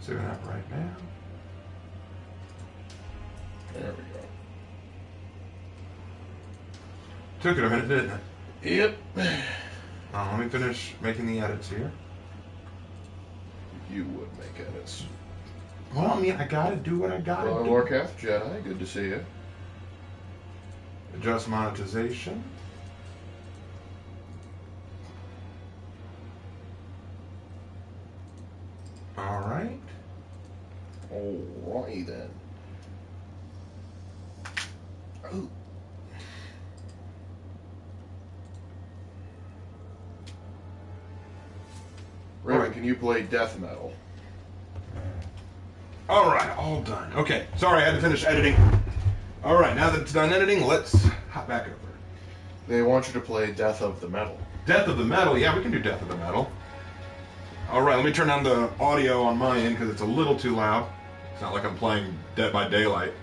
See what happens right now. There we go. Took it a minute, didn't it? Yep. Let me finish making the edits here. You would make edits. Well, I mean, I gotta do what I gotta do. Warcraft Jedi, good to see you. Adjust monetization. Alright. Alrighty then. Ooh. Raven, can you play death metal? Alright, all done. Okay, sorry, I had to finish editing. Alright, now that it's done editing, let's hop back over. They want you to play Death of the Metal. Death of the Metal? Yeah, we can do Death of the Metal. Alright, let me turn down the audio on my end because it's a little too loud. It's not like I'm playing Dead by Daylight.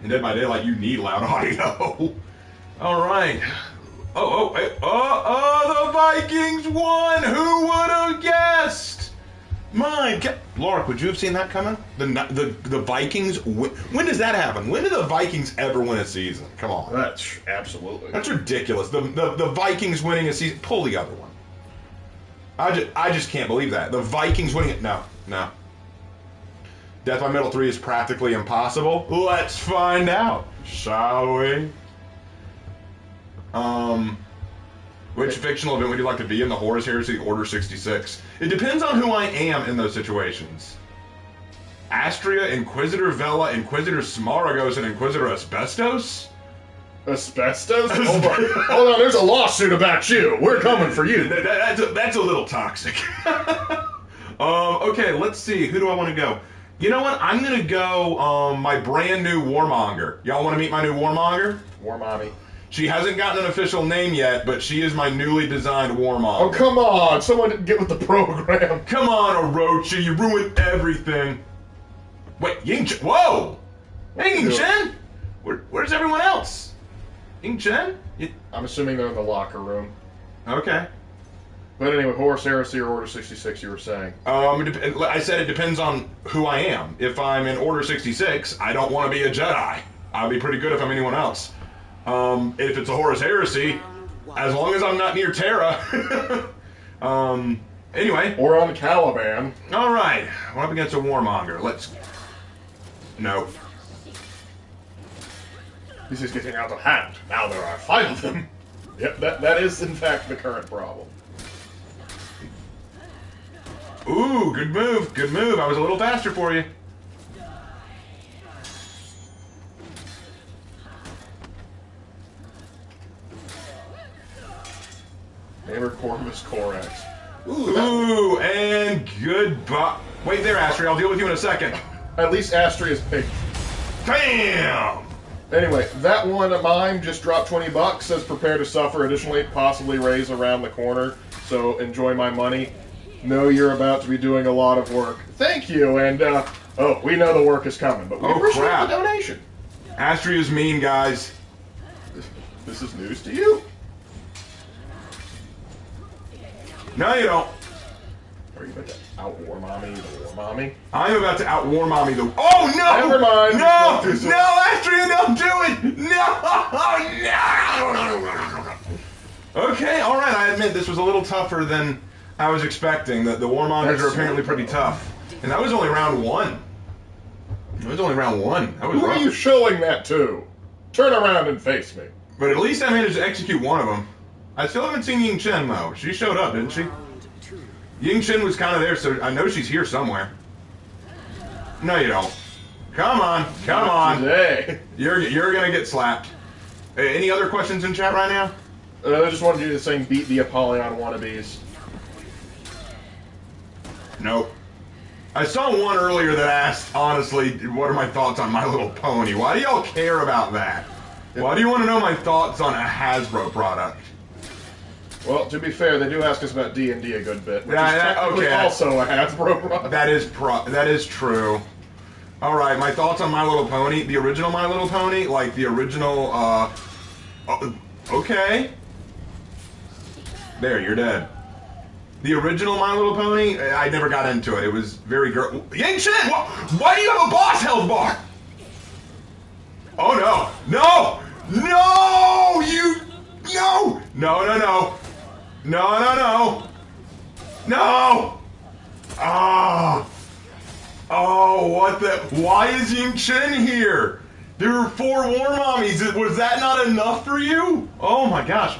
In Dead by Daylight, you need loud audio. Alright. The Vikings won! Who would have guessed? My God. Laura, would you have seen that coming? The Vikings, when does that happen? When do the Vikings ever win a season? Come on. That's absolutely. That's ridiculous. The Vikings winning a season. Pull the other one. I just can't believe that. The Vikings winning it. No. Death by Metal 3 is practically impossible. Let's find out, shall we? Which fictional event would you like to be in? The Horus Heresy, Order 66? It depends on who I am in those situations. Astria, Inquisitor Vela, Inquisitor Smaragos, and Inquisitor Asbestos? Asbestos? Hold on, there's a lawsuit about you. We're coming for you. That's a little toxic. Okay, let's see. Who do I want to go? You know what? I'm going to go my brand new Warmonger. Y'all want to meet my new Warmonger? Warmommy. She hasn't gotten an official name yet, but she is my newly designed Warmonger. Oh, come on. Someone didn't get with the program. Come on, Orochi. You ruined everything. Wait, Ying Chen? Whoa! Hey, Ying Chen! Where's everyone else? Ying Chen? I'm assuming they're in the locker room. Okay. But anyway, Horus Heresy or Order 66, you were saying? I said it depends on who I am. If I'm in Order 66, I don't want to be a Jedi. I'll be pretty good if I'm anyone else. If it's a Horus Heresy, as long as I'm not near Terra. Anyway. Or on Caliban. Alright. We're up against a Warmonger. Let's... No. This is getting out of hand. Now there are 5 of them. Yep, that is in fact the current problem. Ooh, good move. Good move. I was a little faster for you. Neighbor Corvus Corax. Ooh, and goodbye. Wait there, Astrid. I'll deal with you in a second. At least Astria's pink. Bam! Anyway, that one of mine just dropped $20. Says prepare to suffer. Additionally, possibly raise around the corner. So enjoy my money. Know you're about to be doing a lot of work. Thank you, and oh, we know the work is coming, but we appreciate the donation. Astria's mean, guys. This is news to you. No, you don't. Are you about to out-war mommy the war mommy? I'm about to out-war mommy the... Oh, no! Never mind. No! No, Astria, don't do it! No! No! Okay, alright, I admit this was a little tougher than I was expecting. The Warmongers are apparently pretty tough. And that was only round 1. It was only round 1. That was Who rough. are you showing that to? Turn around and face me. But at least I managed to execute one of them. I still haven't seen Ying Chen, though. She showed up, didn't she? Ying Chen was kind of there, so I know she's here somewhere. No, you don't. Come on. Come on. Today. You're going to get slapped. Any other questions in chat right now? I just wanted you to sing Beat the Apollyon Wannabes. Nope. I saw one earlier that asked, honestly, what are my thoughts on My Little Pony? Why do y'all care about that? Why do you want to know my thoughts on a Hasbro product? Well, to be fair, they do ask us about D&D a good bit, which is okay. also a Hasbro product. That is true. All right, my thoughts on My Little Pony, the original My Little Pony, like the original. Okay. There, you're dead. The original My Little Pony, I never got into it. It was very girl. Yang Chen, why do you have a boss health bar? Oh no, no, no, you, no, no, no, no, no, no, no, no. Ah, oh, what the? Why is Yang Chen here? There were 4 war mommies. Was that not enough for you? Oh my gosh.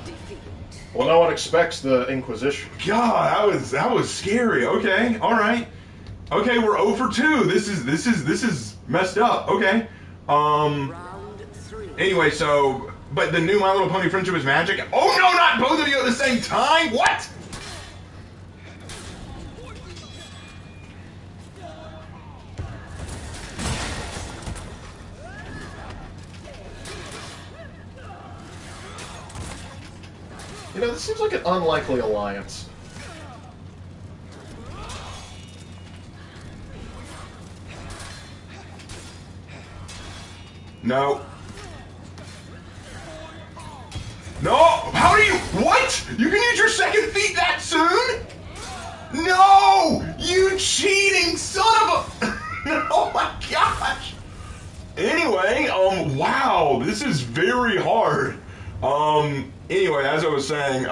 Well, no one expects the Inquisition. God, that was scary. Okay, all right. Okay, we're 0 for 2. This is messed up. Okay. Anyway, so but the new My Little Pony Friendship is Magic. Oh no, not both of you at the same time. What? You know, this seems like an unlikely alliance. No. No! How do you... What? You can use your second feet that soon? No! You cheating son of a... Oh my gosh! Anyway, wow, this is very hard. Anyway, as I was saying,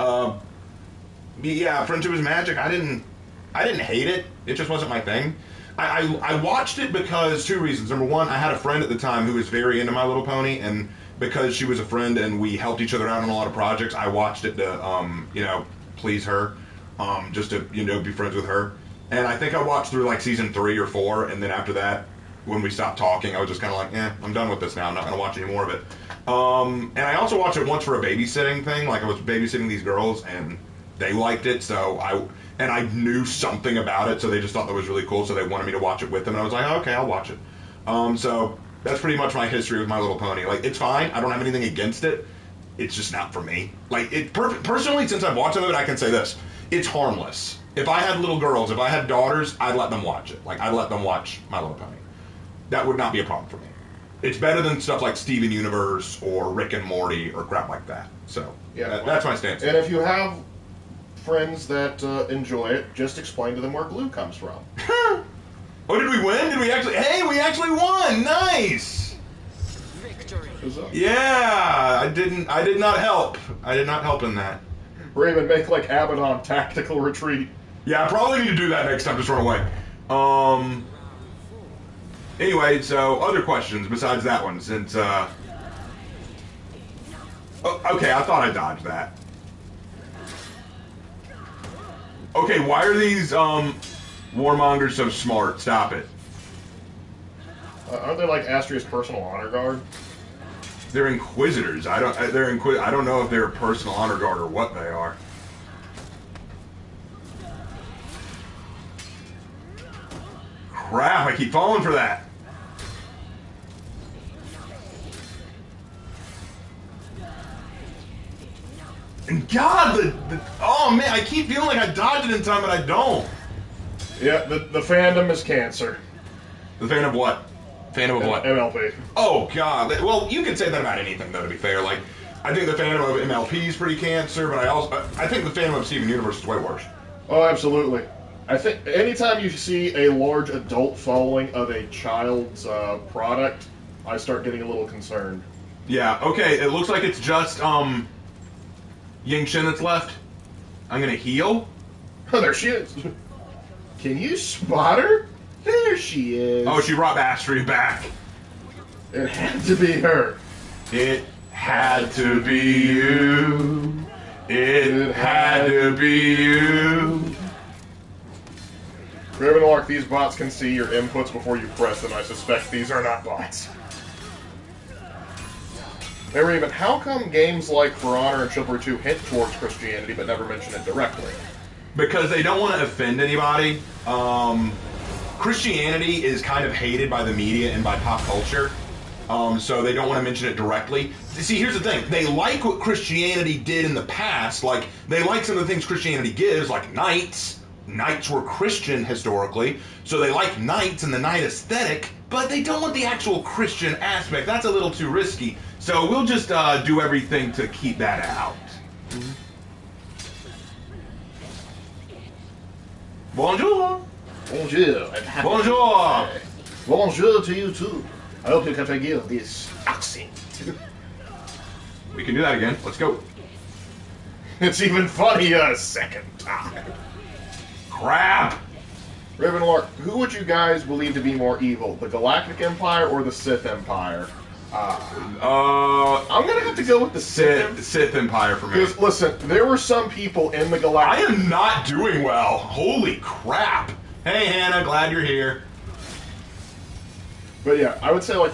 yeah, Friendship is Magic. I didn't hate it. It just wasn't my thing. I watched it because 2 reasons. Number one, I had a friend at the time who was very into My Little Pony, and because she was a friend and we helped each other out on a lot of projects, I watched it to, you know, please her, just to, you know, be friends with her. And I think I watched through like season 3 or 4, and then after that, when we stopped talking, I was just kind of like, I'm done with this now. I'm not going to watch any more of it. And I also watched it once for a babysitting thing. Like I was babysitting these girls, and they liked it, so I knew something about it, so they just thought that was really cool, so they wanted me to watch it with them, and I was like, oh, okay, I'll watch it. So that's pretty much my history with My Little Pony. Like, it's fine. I don't have anything against it. It's just not for me. Like, personally, since I've watched some of it, I can say this. It's harmless. If I had little girls, if I had daughters, I'd let them watch it. Like, I'd let them watch My Little Pony. That would not be a problem for me. It's better than stuff like Steven Universe or Rick and Morty or crap like that. So, yeah, that's my stance. And if you have friends that enjoy it, just explain to them where glue comes from. Oh, did we win? Did we actually? Hey, we actually won! Nice. Victory. Yeah, I did not help. I did not help in that. Or even make like Abaddon tactical retreat. Yeah, I probably need to do that next time. Just run away. Anyway, so other questions besides that one, since oh, okay, I thought I dodged that. Okay, why are these warmongers so smart? Stop it. Aren't they like Astria's personal honor guard? They're inquisitors. I don't know if they're personal honor guard or what they are. Crap! I keep falling for that. And God, oh man, I keep feeling like I dodged it in time, but I don't. Yeah, the fandom is cancer. The fan of what? Fandom of what? MLP. Oh God. Well, you can say that about anything, though. To be fair, like I think the fandom of MLP is pretty cancer, but I think the fandom of Steven Universe is way worse. Oh, absolutely. I think anytime you see a large adult following of a child's product, I start getting a little concerned. Yeah. Okay. It looks like it's just Yang Shin that's left. I'm gonna heal. Oh, there she is. Can you spot her? There she is. Oh, she brought Astria back. It had to be her. It had to be you. It had to be you. Ravenlock, these bots can see your inputs before you press them. I suspect these are not bots. Hey, Raven, how come games like For Honor and Chivalry 2 hint towards Christianity but never mention it directly? Because they don't want to offend anybody. Christianity is kind of hated by the media and by pop culture, so they don't want to mention it directly. See, here's the thing. They like what Christianity did in the past. Like, they like some of the things Christianity gives, like knights. Knights were Christian historically, so they like knights and the knight aesthetic, but they don't want the actual Christian aspect. That's a little too risky, so we'll just do everything to keep that out. Bonjour. Bonjour. And happy Bonjour. birthday. Bonjour to you too. I hope you can forgive this accent. We can do that again. Let's go. It's even funnier a second time. Crap. Ravenlord, who would you guys believe to be more evil, the Galactic Empire or the Sith Empire? I'm gonna have to go with the Sith Empire for me. Because listen, there were some people in the Galactic. I am not doing well. Holy crap. Hey Hannah, glad you're here. But yeah, I would say like,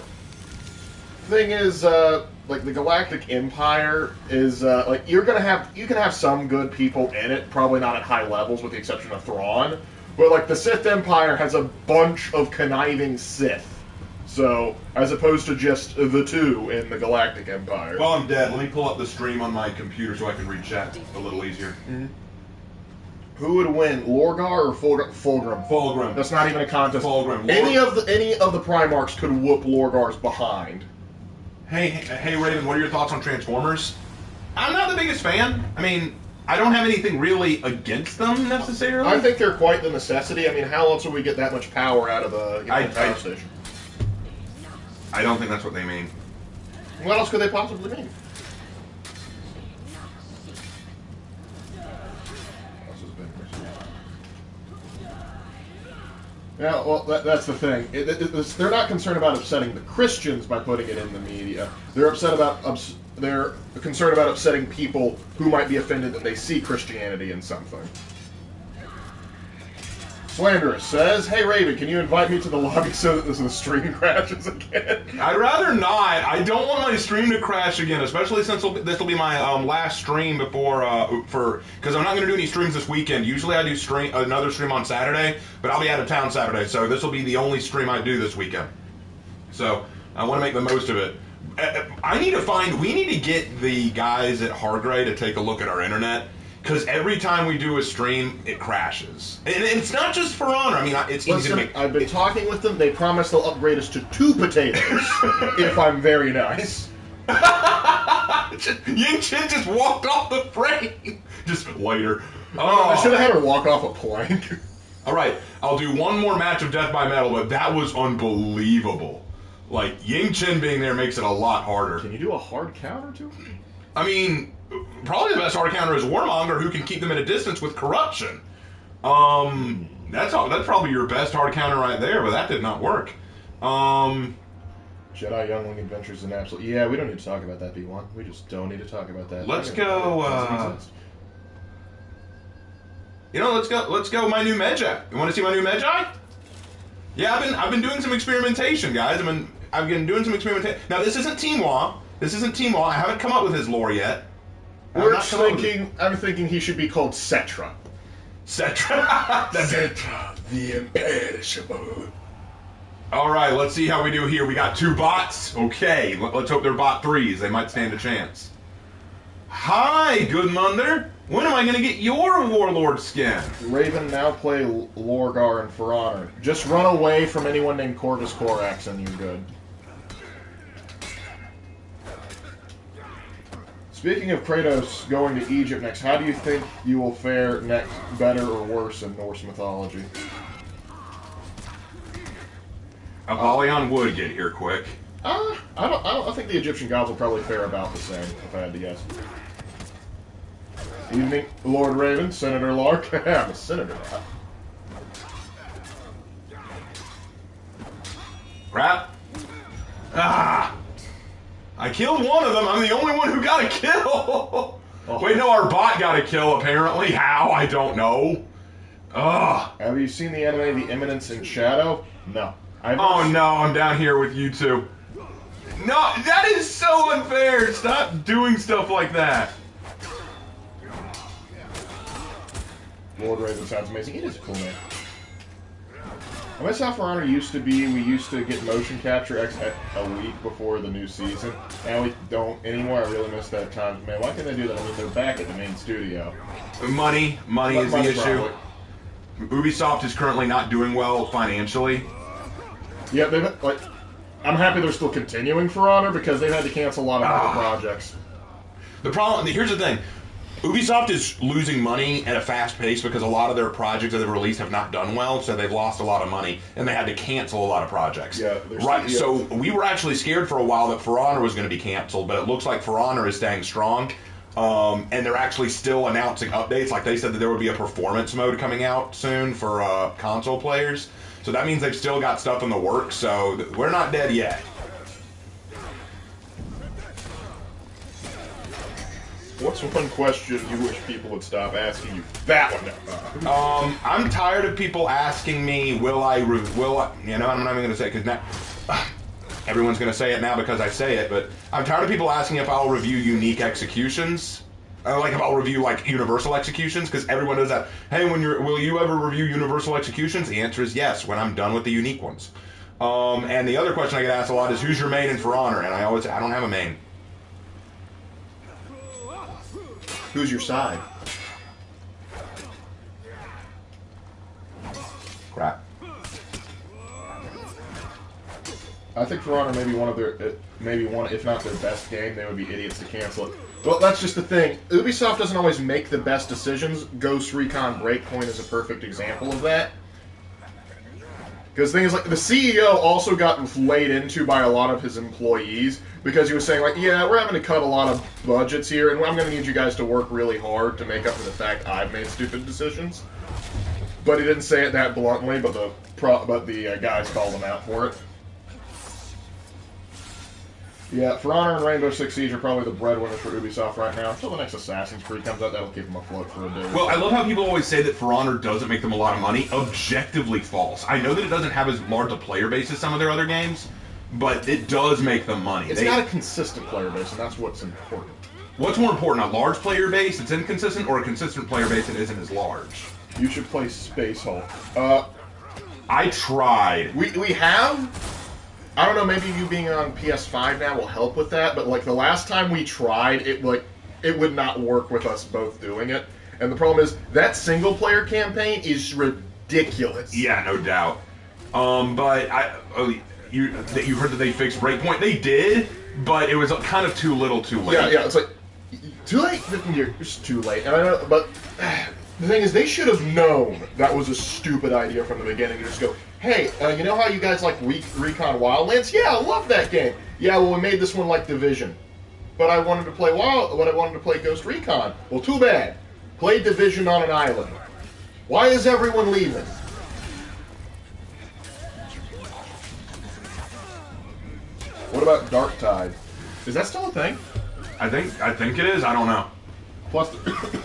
thing is, like the Galactic Empire is like you can have some good people in it, probably not at high levels with the exception of Thrawn. But like the Sith Empire has a bunch of conniving Sith. So, as opposed to just the two in the Galactic Empire. Well, I'm dead. Let me pull up the stream on my computer so I can read chat a little easier. Mm-hmm. Who would win, Lorgar or Fulgrim? Fulgrim. That's not even a contest. Fulgrim. Any of the Primarchs could whoop Lorgar's behind. Hey, Raven, what are your thoughts on Transformers? I'm not the biggest fan. I mean, I don't have anything really against them necessarily. I think they're quite the necessity. I mean, how else would we get that much power out of the power station? I don't think that's what they mean. What else could they possibly mean? Yeah, well, that's the thing. They're not concerned about upsetting the Christians by putting it in the media. They're concerned about upsetting people who might be offended that they see Christianity in something. Slanderous says, "Hey Raven, can you invite me to the lobby so that the stream crashes again?" I'd rather not. I don't want my stream to crash again, especially since this will be my last stream before because I'm not going to do any streams this weekend. Usually I do another stream on Saturday, but I'll be out of town Saturday, so this will be the only stream I do this weekend. So I want to make the most of it. We need to get the guys at Hargrave to take a look at our internet. Because every time we do a stream, it crashes. And it's not just For Honor. I mean, it's easy to make... I've been talking with them. They promise they'll upgrade us to 2 potatoes if I'm very nice. Ying Chen just walked off the frame. Just later. I should have had her walk off a plank. All right, I'll do one more match of Death by Metal, but that was unbelievable. Like, Ying Chen being there makes it a lot harder. Can you do a hard counter to it? I mean... Probably the best hard counter is Warmonger, who can keep them at a distance with corruption. That's probably your best hard counter right there, but that did not work. Jedi Youngling Adventures is an absolute... Yeah, we don't need to talk about that, B1. We just don't need to talk about that. Let's go, let's go my new Magi. You want to see my new Magi? Yeah, I've been doing some experimentation, guys. I've been doing some experimentation. Now, this isn't Teamwa. I haven't come up with his lore yet. I'm thinking he should be called Cetra. Cetra? Cetra, the imperishable. Alright, let's see how we do here. We got 2 bots. Okay, let's hope they're bot 3s. They might stand a chance. Hi, good Munder. When am I going to get your Warlord skin? Raven, now play Lorgar and For Honor. Just run away from anyone named Corvus Corax and you're good. Speaking of Kratos going to Egypt next, how do you think you will fare next, better or worse in Norse mythology? Apollyon would get here quick. I think the Egyptian gods will probably fare about the same, if I had to guess. Evening, Lord Raven, Senator Lark. I'm a senator now. Crap. I killed one of them. I'm the only one who got a kill. Wait, no, our bot got a kill, apparently. How? I don't know. Ugh. Have you seen the anime The Eminence in Shadow? No. Oh, no, I'm down here with you two. No, that is so unfair. Stop doing stuff like that. Lord Raven sounds amazing. It is a cool name. I miss how For Honor used to be. We used to get motion capture a week before the new season. Now we don't anymore. I really miss that time. Man, why can't they do that? I mean, they're back at the main studio. Money is the issue. Probably. Ubisoft is currently not doing well financially. Yeah, I'm happy they're still continuing For Honor because they've had to cancel a lot of other projects. The problem, here's the thing. Ubisoft is losing money at a fast pace because a lot of their projects that they've released have not done well, so they've lost a lot of money, and they had to cancel a lot of projects. Yeah, right. So we were actually scared for a while that For Honor was going to be canceled, but it looks like For Honor is staying strong, and they're actually still announcing updates. Like they said that there would be a performance mode coming out soon for console players, so that means they've still got stuff in the works, so we're not dead yet. What's one question you wish people would stop asking you? That one. I'm tired of people asking me, will I, you know, I'm not even going to say it because now, everyone's going to say it now because I say it, but I'm tired of people asking if I'll review unique executions. Like if I'll review like universal executions, because everyone does that. Hey, will you ever review universal executions? The answer is yes, when I'm done with the unique ones. And the other question I get asked a lot is, who's your main in For Honor? And I always say, I don't have a main. Who's your side? Crap. I think For Honor may be one of their, if not their best game. They would be idiots to cancel it. Well, that's just the thing. Ubisoft doesn't always make the best decisions. Ghost Recon Breakpoint is a perfect example of that. Because the thing is, like, the CEO also got laid into by a lot of his employees because he was saying, like, yeah, we're having to cut a lot of budgets here, and I'm going to need you guys to work really hard to make up for the fact I've made stupid decisions. But he didn't say it that bluntly, but the guys called him out for it. Yeah, For Honor and Rainbow Six Siege are probably the breadwinners for Ubisoft right now. Until the next Assassin's Creed comes out, that'll keep them afloat for a day. Well, I love how people always say that For Honor doesn't make them a lot of money. Objectively false. I know that it doesn't have as large a player base as some of their other games, but it does make them money. It's got a consistent player base, and that's what's important. What's more important, a large player base that's inconsistent, or a consistent player base that isn't as large? You should play Space Hulk. I tried. We have... I don't know, maybe you being on PS5 now will help with that, but like the last time we tried, it would not work with us both doing it. And the problem is that single player campaign is ridiculous. Yeah, no doubt. But you heard that they fixed Breakpoint? They did, but it was kind of too little, too late. Yeah, it's like too late. It's too late. And I know, but the thing is, they should have known that was a stupid idea from the beginning to just go, hey, you know how you guys like Recon Wildlands? Yeah, I love that game. Yeah, well, we made this one like Division. But I wanted to play Ghost Recon. Well, too bad. Play Division on an island. Why is everyone leaving? What about Dark Tide? Is that still a thing? I think it is. I don't know. Plus,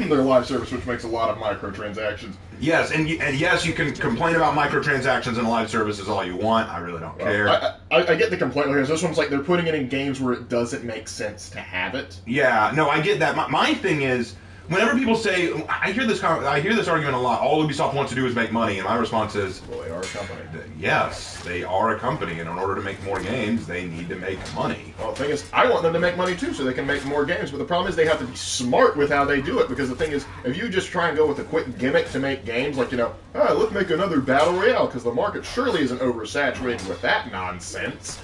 their live service, which makes a lot of microtransactions. Yes, and yes, you can complain about microtransactions and live services all you want. I really don't care. I get the complaint because this one's like they're putting it in games where it doesn't make sense to have it. Yeah, no, I get that. My thing is, whenever people say, I hear this argument a lot. All Ubisoft wants to do is make money, and my response is, well, they are a company. Yes, they are a company, and in order to make more games, they need to make money. Well, the thing is, I want them to make money too, so they can make more games. But the problem is, they have to be smart with how they do it. Because the thing is, if you just try and go with a quick gimmick to make games, like let's make another battle royale, because the market surely isn't oversaturated with that nonsense.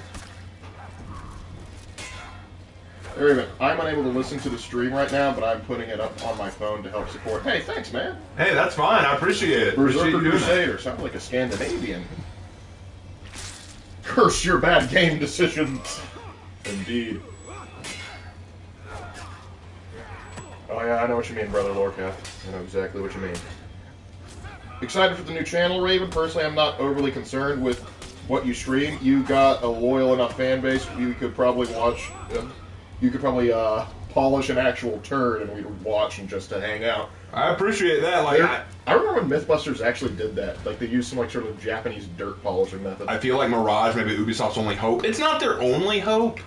There we go. I'm unable to listen to the stream right now, but I'm putting it up on my phone to help support. Hey, thanks, man. Hey, that's fine. I appreciate it. Berserker Crusader, something like a Scandinavian. Curse your bad game decisions. Indeed. Oh yeah, I know what you mean, Brother Lorcath. I know exactly what you mean. Excited for the new channel, Raven. Personally, I'm not overly concerned with what you stream. You got a loyal enough fan base. You could probably watch... You could probably polish an actual turd and we'd watch and just to hang out. I appreciate that. I remember when Mythbusters actually did that. Like, they used some sort of Japanese dirt polishing method. I feel like Mirage, maybe Ubisoft's only hope. It's not their only hope,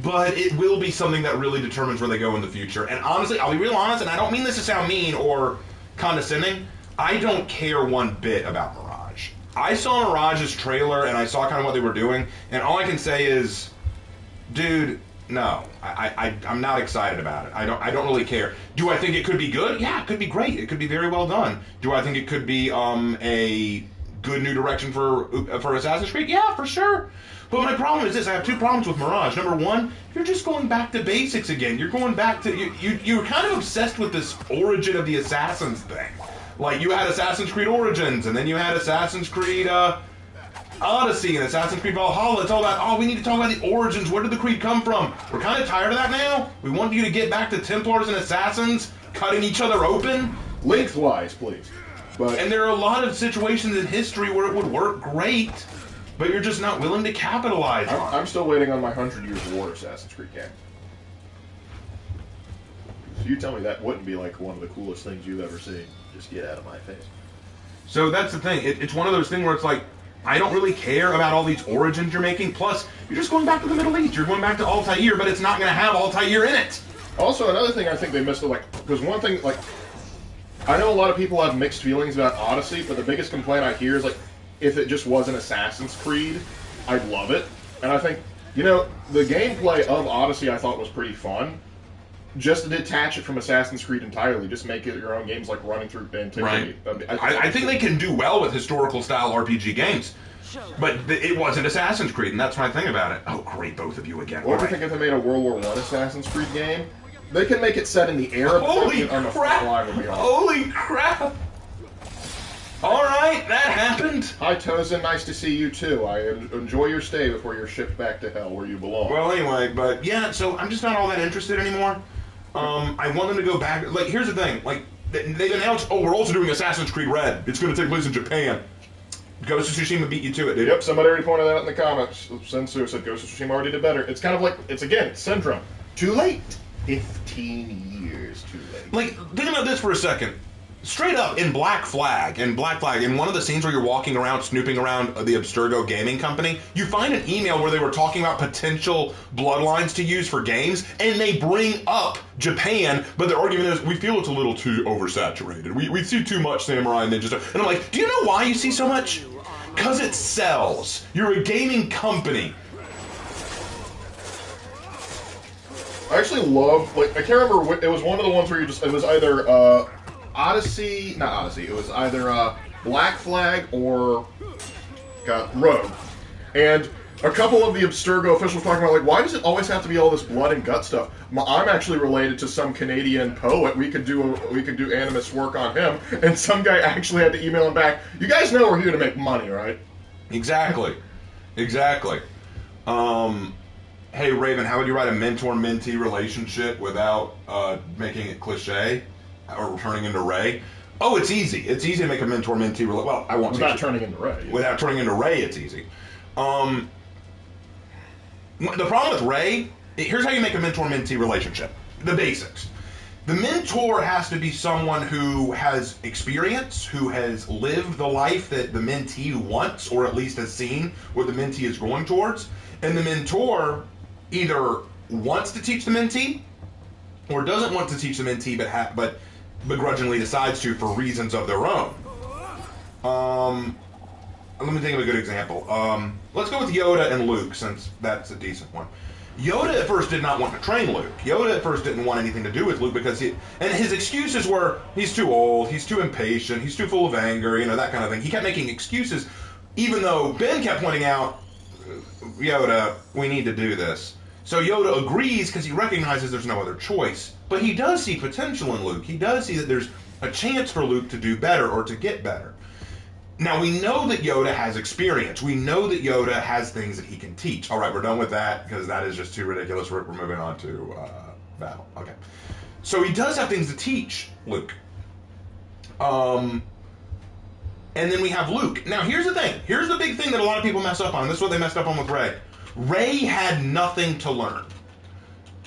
but it will be something that really determines where they go in the future. And honestly, I'll be real honest, and I don't mean this to sound mean or condescending, I don't care one bit about Mirage. I saw Mirage's trailer, and I saw kind of what they were doing, and all I can say is, dude... No, I'm not excited about it. I don't really care. Do I think it could be good? Yeah, it could be great. It could be very well done. Do I think it could be a good new direction for Assassin's Creed? Yeah, for sure. But my problem is this: I have two problems with Mirage. Number one, you're just going back to basics again. You're going back to you're kind of obsessed with this origin of the Assassins thing. Like, you had Assassin's Creed Origins, and then you had Assassin's Creed Odyssey and Assassin's Creed Valhalla. It's all about, oh, we need to talk about the origins. Where did the Creed come from? We're kind of tired of that now. We want you to get back to Templars and Assassins cutting each other open. Lengthwise, please. But And there are a lot of situations in history where it would work great, but you're just not willing to capitalize on it. I'm still waiting on my 100 Years of War Assassin's Creed game. So you tell me that wouldn't be like one of the coolest things you've ever seen. Just get out of my face. So that's the thing. It's one of those things where it's like, I don't really care about all these origins you're making. Plus, you're just going back to the Middle East. You're going back to Altair, but it's not going to have Altair in it. Also, another thing I think they missed, like, because one thing, like, I know a lot of people have mixed feelings about Odyssey, but the biggest complaint I hear is, like, if it just was an Assassin's Creed, I'd love it. And I think, you know, the gameplay of Odyssey I thought was pretty fun. Just to detach it from Assassin's Creed entirely, just make it your own games, like running through antiquity. Right. I think they can do well with historical style RPG games, but it wasn't Assassin's Creed, and that's my thing about it. Oh, great, both of you again. What do you think if they made a World War I Assassin's Creed game? They can make it set in the Arab Holy on the crap! fly would be awesome. Holy crap! All right, that happened. Hi, Tozen. Nice to see you too. I enjoy your stay before you're shipped back to hell where you belong. Well, anyway, but yeah, so I'm just not all that interested anymore. I want them to go back. Like, here's the thing. Like, they've announced, oh, we're also doing Assassin's Creed Red. It's going to take place in Japan. Ghost of Tsushima beat you to it, dude. Yep, somebody already pointed that out in the comments. Sensu said Ghost of Tsushima already did better. It's kind of like, it's Syndrome. Too late. 15 years too late. Like, think about this for a second. Straight up, in Black Flag, in one of the scenes where you're walking around, snooping around the Abstergo Gaming Company, you find an email where they were talking about potential bloodlines to use for games, and they bring up Japan, but their argument is, we feel it's a little too oversaturated. We see too much samurai and ninja stuff. And I'm like, do you know why you see so much? Because it sells. You're a gaming company. I actually love, like, I can't remember, it was one of the ones where you just, it was either, Odyssey, not Odyssey, it was either Black Flag or Rogue. And a couple of the Abstergo officials talking about, like, why does it always have to be all this blood and gut stuff? I'm actually related to some Canadian poet. We could do animus work on him. And some guy actually had to email him back, you guys know we're here to make money, right? Exactly. Exactly. Hey, Raven, how would you write a mentor-mentee relationship without making it cliche? Or turning into Ray? Oh, it's easy. It's easy to make a mentor-mentee relationship. Well, I won't. Without turning into Ray. Yeah. Without turning into Ray, it's easy. The problem with Ray, here's how you make a mentor-mentee relationship. The basics. The mentor has to be someone who has experience, who has lived the life that the mentee wants, or at least has seen what the mentee is going towards. And the mentor either wants to teach the mentee, or doesn't want to teach the mentee, but begrudgingly decides to for reasons of their own. Let me think of a good example. Let's go with Yoda and Luke, since that's a decent one. Yoda at first did not want to train Luke. Yoda at first didn't want anything to do with Luke because and his excuses were, he's too old, he's too impatient, he's too full of anger, you know, that kind of thing. He kept making excuses, even though Ben kept pointing out, Yoda, we need to do this. So Yoda agrees because he recognizes there's no other choice. But he does see potential in Luke. He does see that there's a chance for Luke to do better or to get better. Now, we know that Yoda has experience. We know that Yoda has things that he can teach. All right, we're done with that because that is just too ridiculous. We're moving on to battle. Okay. So he does have things to teach Luke. And then we have Luke. Now, here's the thing. Here's the big thing that a lot of people mess up on. This is what they messed up on with Rey. Rey had nothing to learn.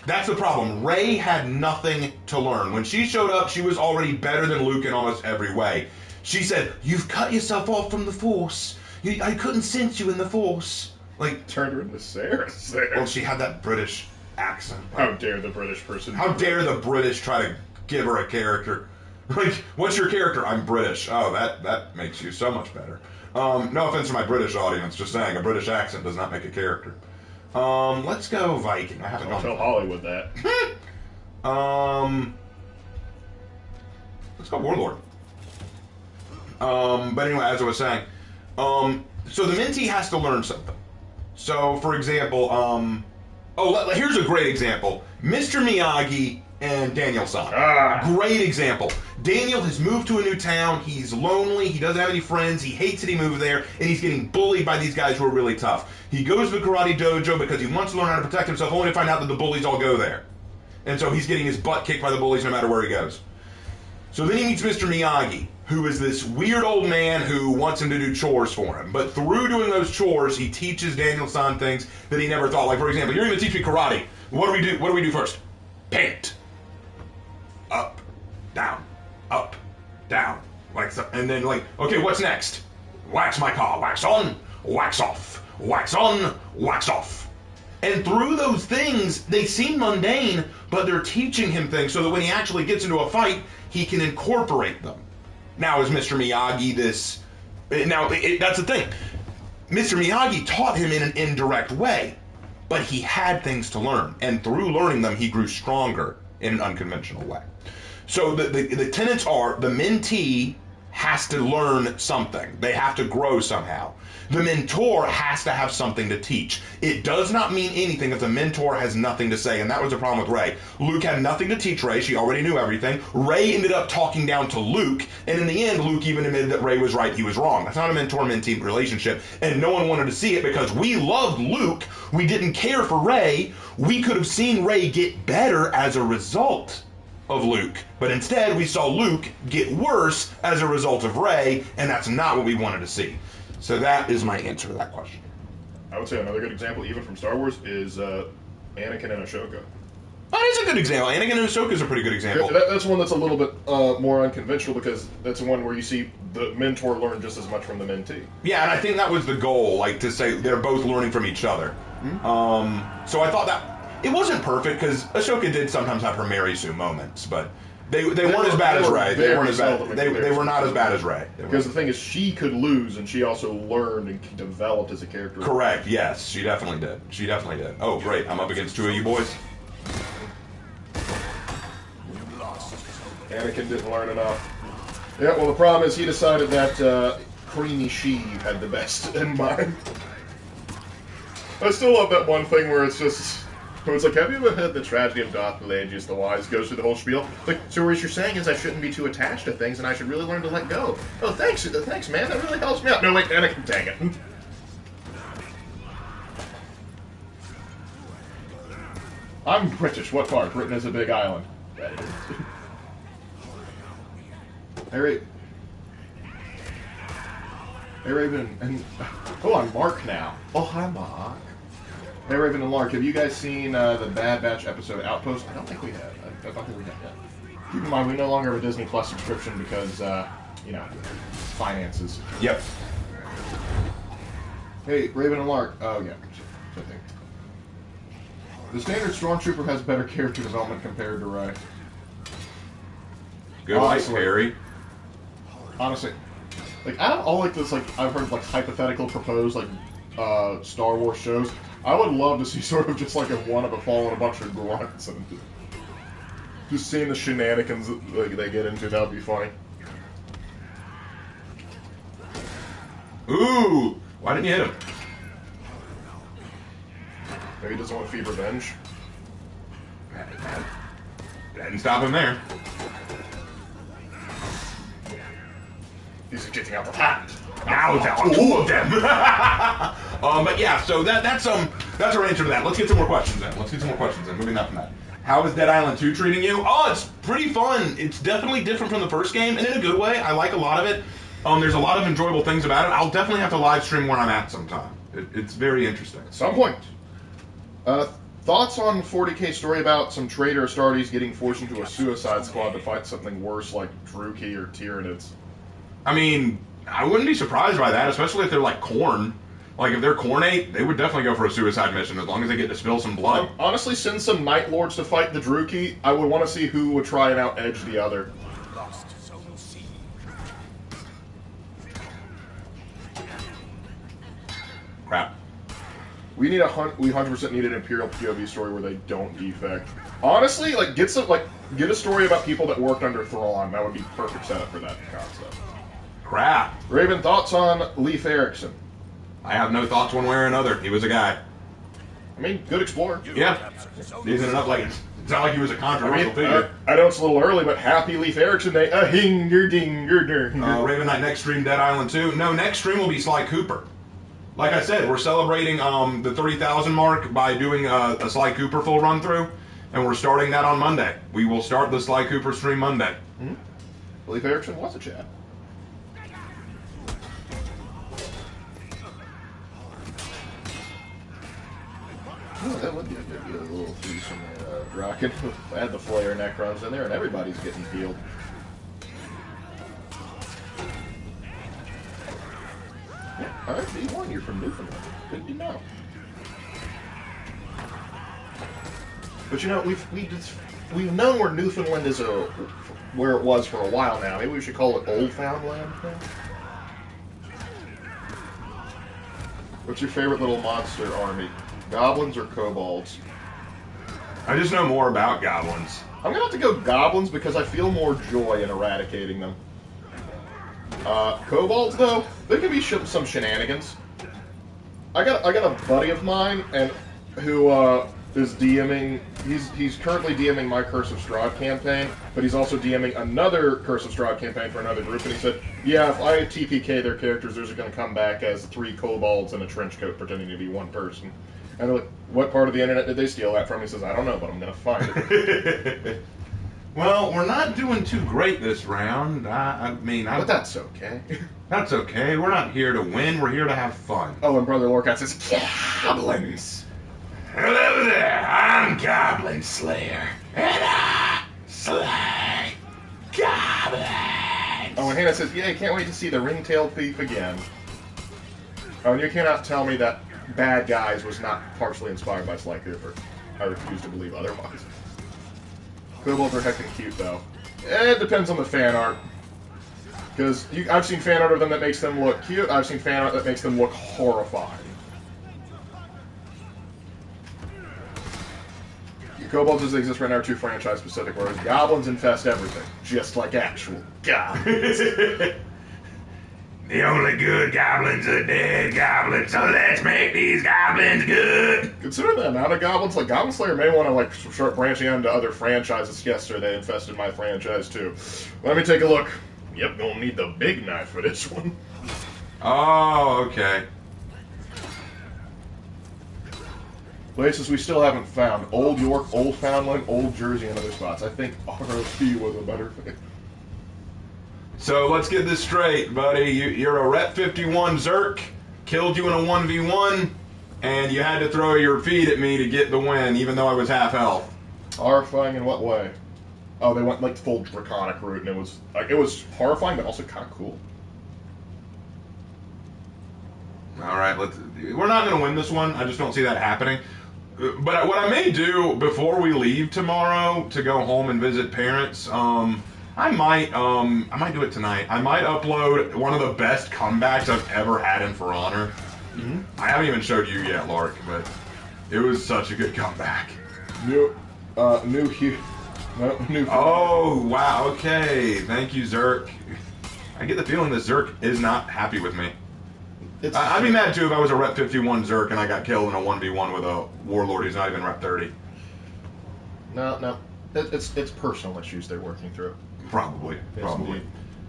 That's the problem. Rey had nothing to learn. When she showed up, she was already better than Luke in almost every way. She said, "You've cut yourself off from the Force. I couldn't sense you in the Force." Like, turned her into Sarah's there. Well, she had that British accent. How dare the British person? How dare the British try to give her a character? Like, what's your character? I'm British. Oh, that makes you so much better. No offense to my British audience, just saying, a British accent does not make a character. Let's go Viking. I haven't Don't tell Hollywood that. Let's go Warlord. But anyway, as I was saying, So the mentee has to learn something. So, for example, here's a great example. Mr. Miyagi and Daniel-san. Great example. Daniel has moved to a new town. He's lonely. He doesn't have any friends. He hates that he moved there, and he's getting bullied by these guys who are really tough. He goes to the karate dojo because he wants to learn how to protect himself, only to find out that the bullies all go there. And so he's getting his butt kicked by the bullies no matter where he goes. So then he meets Mr. Miyagi, who is this weird old man who wants him to do chores for him. But through doing those chores, he teaches Daniel-san things that he never thought. Like, for example, you're going to teach me karate. What do we do? What do we do first? Paint. Up, down, up, down. Like so, and then like, okay, what's next? Wax my car. Wax on, wax off. Wax on, wax off. And through those things, they seem mundane, but they're teaching him things so that when he actually gets into a fight, he can incorporate them. Now, is Mr. Miyagi this... Now, that's the thing. Mr. Miyagi taught him in an indirect way, but he had things to learn. And through learning them, he grew stronger in an unconventional way. So the tenets are the mentee has to learn something. They have to grow somehow. The mentor has to have something to teach. It does not mean anything if the mentor has nothing to say, and that was the problem with Rey. Luke had nothing to teach Rey. She already knew everything. Rey ended up talking down to Luke, and in the end, Luke even admitted that Rey was right, he was wrong. That's not a mentor-mentee relationship, and no one wanted to see it because we loved Luke. We didn't care for Rey. We could have seen Rey get better as a result of Luke, but instead we saw Luke get worse as a result of Rey, and that's not what we wanted to see. So that is my answer to that question. I would say another good example, even from Star Wars, is Anakin and Ahsoka. That is a good example. Anakin and Ahsoka is a pretty good example. That's one that's a little bit more unconventional because that's one where you see the mentor learn just as much from the mentee. Yeah, and I think that was the goal, like to say they're both learning from each other. Mm-hmm. So I thought that it wasn't perfect because Ahsoka did sometimes have her Mary Sue moments, but they weren't as bad as Rey. They weren't as bad. They were not as bad as Rey. Because the thing is, she could lose, and she also learned and developed as a character. Correct. Yes, she definitely did. She definitely did. Oh, great! I'm up against two of you boys. Anakin didn't learn enough. Yeah. Well, the problem is he decided that creamy she had the best in mind. I still love that one thing where it's just. It's like, have you ever heard the tragedy of Darth Plagueis the Wise? Goes through the whole spiel. Like, so what you're saying is I shouldn't be too attached to things and I should really learn to let go. Oh, thanks, man. That really helps me out. No, wait, Anakin, dang it. I'm British. What part? Britain is a big island. Hey, Raven, and oh, I'm Mark now. Oh, hi, Mark. Hey, Raven and Lark, have you guys seen the Bad Batch episode Outpost? I don't think we have. I don't think we have yet. Keep in mind, we no longer have a Disney Plus subscription because, you know, finances. Yep. Hey, Raven and Lark. Oh, yeah. I think. The standard Stormtrooper has better character development compared to Rey. Good night, Harry. Honestly, like, out of all, like, this, like, I've heard, like, hypothetical proposed, like, Star Wars shows, I would love to see sort of just like a one of a fall and a bunch of grunts and just seeing the shenanigans that like, they get into. That would be funny. Ooh! Why didn't you hit him? Maybe he doesn't want to feed revenge. Didn't stop him there. He's getting out the hat. Now there are two of them. But yeah, so that's our answer to that. Let's get some more questions in. Moving on from that. How is Dead Island 2 treating you? Oh, it's pretty fun. It's definitely different from the first game, and in a good way. I like a lot of it. There's a lot of enjoyable things about it. I'll definitely have to live stream where I'm at sometime. It's very interesting. At some point. Thoughts on 40K story about some traitor Astartes getting forced into a suicide squad to fight something worse like Druki or Tyranids? I mean, I wouldn't be surprised by that, especially if they're like Khorne. Like, if they're Khornate, they would definitely go for a suicide mission as long as they get to spill some blood. Honestly, send some Night Lords to fight the Druki. I would want to see who would try and out-edge the other. Crap. We 100% need an Imperial POV story where they don't defect. Honestly, like, get a story about people that worked under Thrawn. That would be perfect setup for that concept. Crap. Raven, thoughts on Leif Erikson? I have no thoughts one way or another. He was a guy. I mean, good explorer. Yeah. Isn't it up like it's not like he was a controversial figure. I know it's a little early, but happy Leif Erikson Day. A hinger dinger dinger. Raven Knight next stream, Dead Island 2. No, next stream will be Sly Cooper. Like I said, we're celebrating the 30,000 mark by doing a Sly Cooper full run through, and we're starting that on Monday. We will start the Sly Cooper stream Monday. Leif Erikson was a chat. Oh, that would be a good deal. A little piece from the Draken. I had the Flayer Necrons in there, and everybody's getting healed. Yeah, alright, D1, you're from Newfoundland. Good to know. But you know, we've known where Newfoundland is where it was for a while now. Maybe we should call it Old Foundland then? What's your favorite little monster army? Goblins or kobolds? I just know more about goblins. I'm gonna have to go goblins because I feel more joy in eradicating them. Kobolds though, there can be some shenanigans. I got a buddy of mine and who is DMing. He's currently DMing my Curse of Strahd campaign, but he's also DMing another Curse of Strahd campaign for another group. And he said, "Yeah, if I TPK their characters, they're going to come back as 3 kobolds in a trench coat pretending to be one person." And they're like, "What part of the internet did they steal that from?" He says, "I don't know, but I'm going to find it." Well, we're not doing too great this round. I mean, but that's okay. That's okay. We're not here to win. We're here to have fun. Oh, and Brother Lorcat says, "Goblins." Hello there. I'm Goblin Slayer, and I slay goblins. Oh, and Hannah says, "Yeah, can't wait to see the ring-tailed thief again." Oh, and you cannot tell me that Bad Guys was not partially inspired by Sly Cooper. I refuse to believe otherwise. Kobolds are heckin' cute, though. It depends on the fan art. Because I've seen fan art of them that makes them look cute. I've seen fan art that makes them look horrifying. Kobolds as they exist right now are too franchise-specific, whereas goblins infest everything, just like actual goblins. The only good goblins are dead goblins, so let's make these goblins good. Considering the amount of goblins, like Goblin Slayer may want to start branching out into other franchises. Yesterday they infested my franchise too. Let me take a look. Yep, gonna need the big knife for this one. Oh, okay. Places we still haven't found. Old York, Old Foundland, Old Jersey, and other spots. I think ROP was a better thing. So let's get this straight, buddy. You're a Rep 51 Zerk, killed you in a 1v1, and you had to throw your feet at me to get the win, even though I was half health. Horrifying in what way? Oh, they went like full draconic route, and it was horrifying, but also kind of cool. All right, we're not going to win this one. I just don't see that happening. But what I may do before we leave tomorrow to go home and visit parents, I might do it tonight. I might upload one of the best comebacks I've ever had in For Honor. Mm-hmm. I haven't even showed you yet, Lark, but it was such a good comeback. New. Oh, wow, okay. Thank you, Zerk. I get the feeling that Zerk is not happy with me. I'd be mad, too, if I was a Rep 51 Zerk and I got killed in a 1v1 with a Warlord who's not even Rep 30. No. It's personal issues they're working through. Probably. Indeed.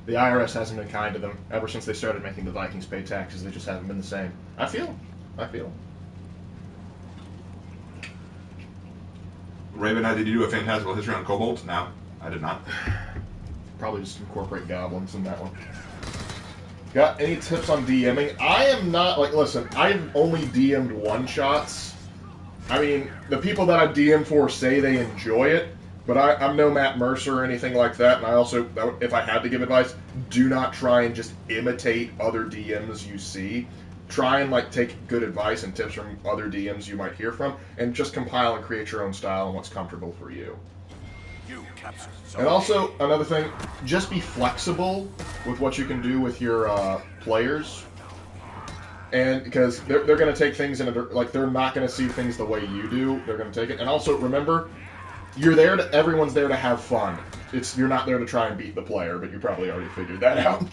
The IRS hasn't been kind to them. Ever since they started making the Vikings pay taxes, they just haven't been the same. I feel. Raven, did you do a Phantasmal History on Kobolds? No, I did not. Probably just incorporate goblins in that one. Got any tips on DMing? I am not, listen, I've only DM'd one-shots. I mean, the people that I've DM'd for say they enjoy it, but I'm no Matt Mercer or anything like that, and I also, if I had to give advice, do not try and just imitate other DMs you see. Try and, take good advice and tips from other DMs you might hear from, and just compile and create your own style and what's comfortable for you. And also, another thing, just be flexible with what you can do with your players. And because they're going to take things they're not going to see things the way you do. They're going to take it. And also, remember, everyone's there to have fun. You're not there to try and beat the player, but you probably already figured that out.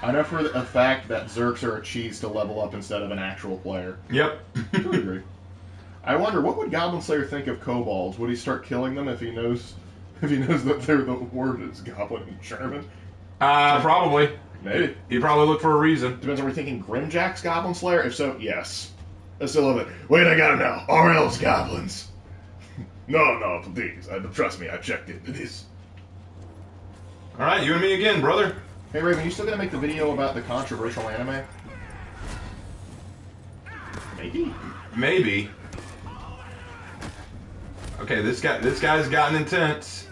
I know for a fact that Zerks are a cheese to level up instead of an actual player. Yep. To a degree. I wonder, what would Goblin Slayer think of kobolds? Would he start killing them if he knows that they're the word is goblin in German? Probably. Maybe. He'd probably look for a reason. Depends, are we thinking Grimjack's Goblin Slayer? If so, yes. I still love it. Wait, I gotta know. Are elves goblins? No, please. Trust me, I checked into this. Alright, you and me again, brother. Hey, Raven, you still gonna make the video about the controversial anime? Maybe. Okay, this guy's gotten intense.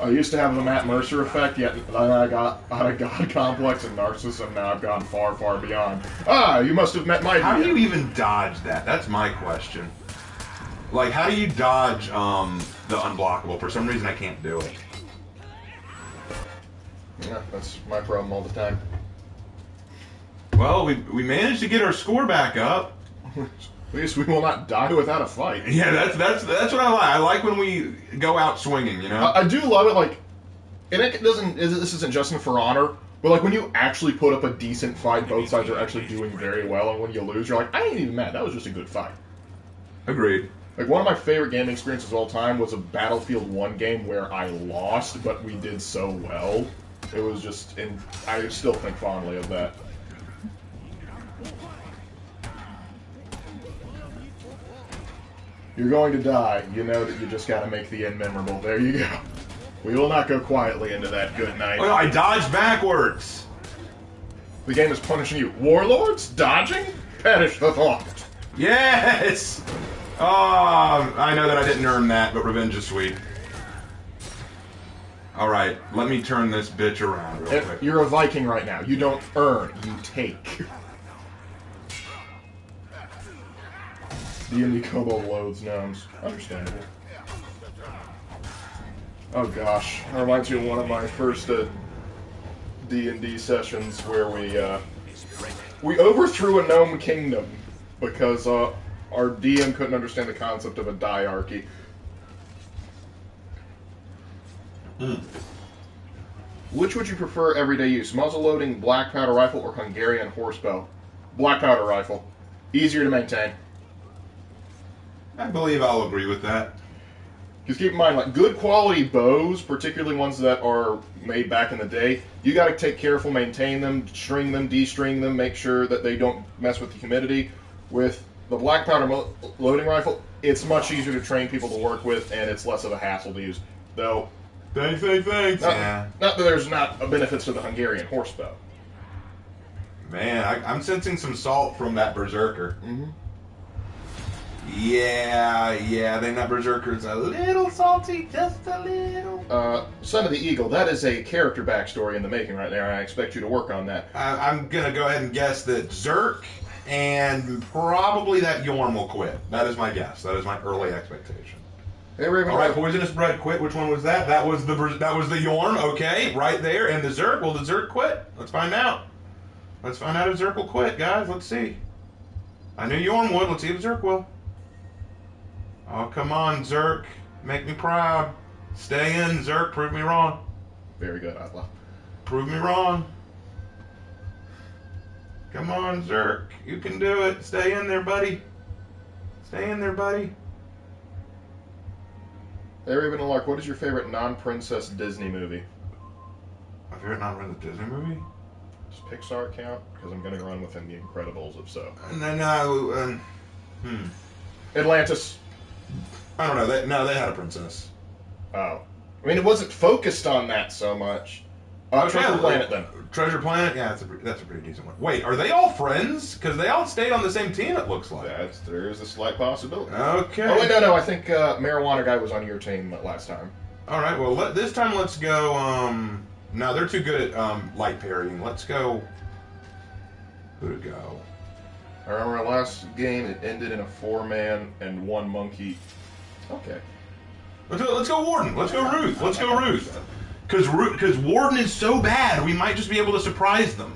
I used to have the Matt Mercer effect, yet I got out of God complex and narcissism. Now I've gone far, far beyond. You must have met my. How do you even dodge that? That's my question. Like, how do you dodge the unblockable? For some reason, I can't do it. Yeah, that's my problem all the time. Well, we managed to get our score back up. At least we will not die without a fight. Yeah, that's what I like. I like when we go out swinging, you know? I do love it, like, and this isn't just For Honor, but like when you actually put up a decent fight, both sides are actually doing very well, and when you lose, you're like, I ain't even mad, that was just a good fight. Agreed. Like, one of my favorite gaming experiences of all time was a Battlefield 1 game where I lost, but we did so well. It was just, and I still think fondly of that. You're going to die. You know that you just got to make the end memorable. There you go. We will not go quietly into that good night. Oh, I dodged backwards. The game is punishing you. Warlords? Dodging? Perish the thought. Yes! Oh, I know that I didn't earn that, but revenge is sweet. Alright, let me turn this bitch around real quick. You're a Viking right now. You don't earn, you take. D&D Kobold loads gnomes. Understandable. Oh gosh, that reminds me of one of my first D&D sessions where we overthrew a gnome kingdom because our DM couldn't understand the concept of a diarchy. Which would you prefer everyday use? Muzzle-loading black powder rifle or Hungarian horsebow? Black powder rifle. Easier to maintain. I believe I'll agree with that. Because keep in mind, like, good quality bows, particularly ones that are made back in the day, you got to take careful, maintain them, string them, de-string them, make sure that they don't mess with the humidity. With the black powder loading rifle, it's much easier to train people to work with, and it's less of a hassle to use. Though, Thanks. not that there's not benefits to the Hungarian horsebow. Man, I'm sensing some salt from that berserker. Mm-hmm. Yeah, then that berserker's a little salty, just a little. Son of the Eagle, that is a character backstory in the making right there. I expect you to work on that. I'm gonna go ahead and guess that Zerk and probably that Yorm will quit. That is my guess. That is my early expectation. Hey, Raven. All right, Poisonous Bread quit. Which one was that? That was the Yorm. Okay, right there. And the Zerk. Will the Zerk quit? Let's find out. Let's find out if Zerk will quit, guys. Let's see. I knew Yorm would. Let's see if Zerk will. Oh, come on, Zerk. Make me proud. Stay in, Zerk. Prove me wrong. Very good, Atla. Prove me wrong. Come on, Zerk. You can do it. Stay in there, buddy. Stay in there, buddy. Hey, Raven and Lark, what is your favorite non-princess Disney movie? My favorite non-princess Disney movie? Does Pixar count? Because I'm going to run within The Incredibles, if so. No. Atlantis. I don't know. They had a princess. Oh. I mean, it wasn't focused on that so much. Treasure Planet, then. Treasure Planet? Yeah, that's a pretty decent one. Wait, are they all friends? Because they all stayed on the same team, it looks like. There's a slight possibility. Okay. Oh, wait, no. I think Marijuana Guy was on your team last time. All right, well, this time let's go... No, they're too good at light parrying. Let's go... Who to go? I remember our last game, it ended in a 4-man and 1 monkey. Okay. Let's go Warden. Let's go Ruth. Let's go Ruth. Because Warden is so bad, we might just be able to surprise them.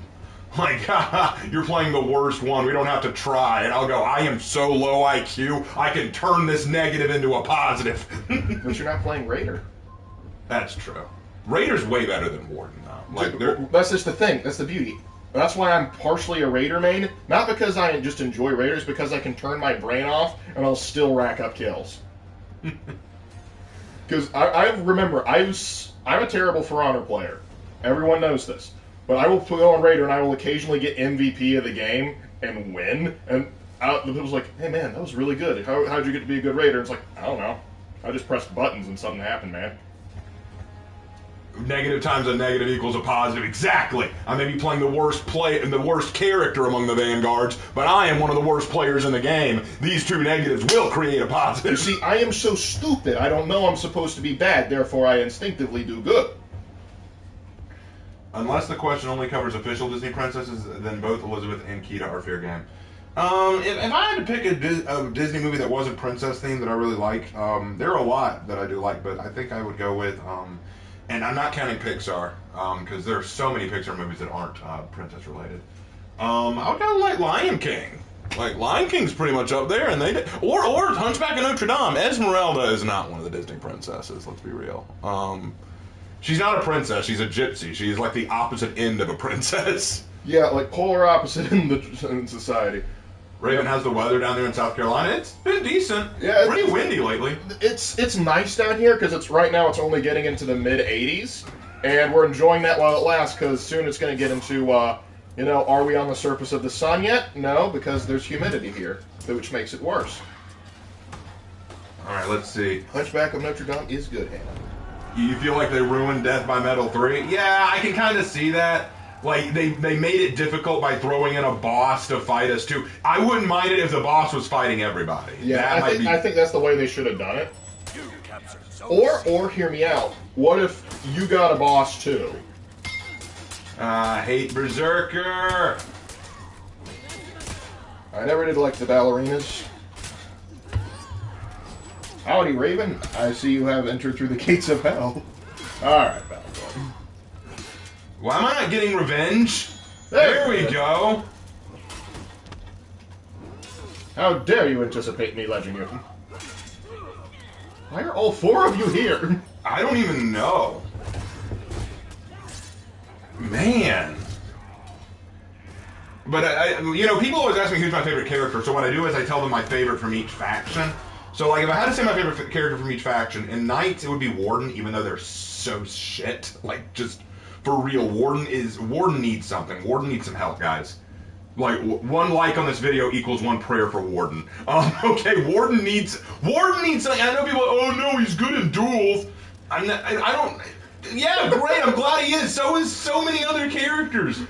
Like, haha, you're playing the worst one. We don't have to try. And I'll go, I am so low IQ, I can turn this negative into a positive. But you're not playing Raider. That's true. Raider's way better than Warden, though. Like, that's just the thing. That's the beauty. That's why I'm partially a Raider main. Not because I just enjoy Raiders, because I can turn my brain off and I'll still rack up kills. Because I remember, I'm a terrible For Honor player. Everyone knows this. But I will go on Raider and I will occasionally get MVP of the game and win. And the people's like, hey man, that was really good. How'd you get to be a good Raider? And it's like, I don't know. I just pressed buttons and something happened, man. Negative times a negative equals a positive. Exactly. I may be playing the worst character among the Vanguards, but I am one of the worst players in the game. These two negatives will create a positive. You see, I am so stupid. I don't know I'm supposed to be bad, therefore I instinctively do good. Unless the question only covers official Disney princesses, then both Elizabeth and Kida are fair game. If I had to pick a Disney movie that wasn't princess themed that I really like, there are a lot that I do like, but I think I would go with, and I'm not counting Pixar, because there are so many Pixar movies that aren't princess related. I would go like Lion King. Like, Lion King's pretty much up there, and they did. Or Hunchback of Notre Dame. Esmeralda is not one of the Disney princesses, let's be real. She's not a princess, she's a gypsy. She's like the opposite end of a princess. Yeah, like polar opposite in society. Raven, how's the weather down there in South Carolina? It's been decent. Yeah, pretty windy lately. It's nice down here because right now it's only getting into the mid 80s, and we're enjoying that while it lasts because soon it's going to get into are we on the surface of the sun yet? No, because there's humidity here, which makes it worse. All right, let's see. Hunchback of Notre Dame is good, Hannah. You feel like they ruined Death by Metal 3? Yeah, I can kind of see that. Like, they made it difficult by throwing in a boss to fight us, too. I wouldn't mind it if the boss was fighting everybody. Yeah, I think that's the way they should have done it. Or, hear me out, what if you got a boss, too? I hate Berserker! I never did like the ballerinas. Howdy, Raven. I see you have entered through the gates of hell. Alright, Battleborn. Why am I not getting revenge? There we go. How dare you anticipate me ledging you? Why are all four of you here? I don't even know. Man. But, people always ask me who's my favorite character, so what I do is I tell them my favorite from each faction. So, like, if I had to say my favorite character from each faction, in Knights, it would be Warden, even though they're so shit. Like, just, for real, Warden needs something. Warden needs some help, guys. Like, one like on this video equals one prayer for Warden. Okay, Warden needs something. I know people, oh no, he's good in duels. Yeah, great, I'm glad he is. So is so many other characters.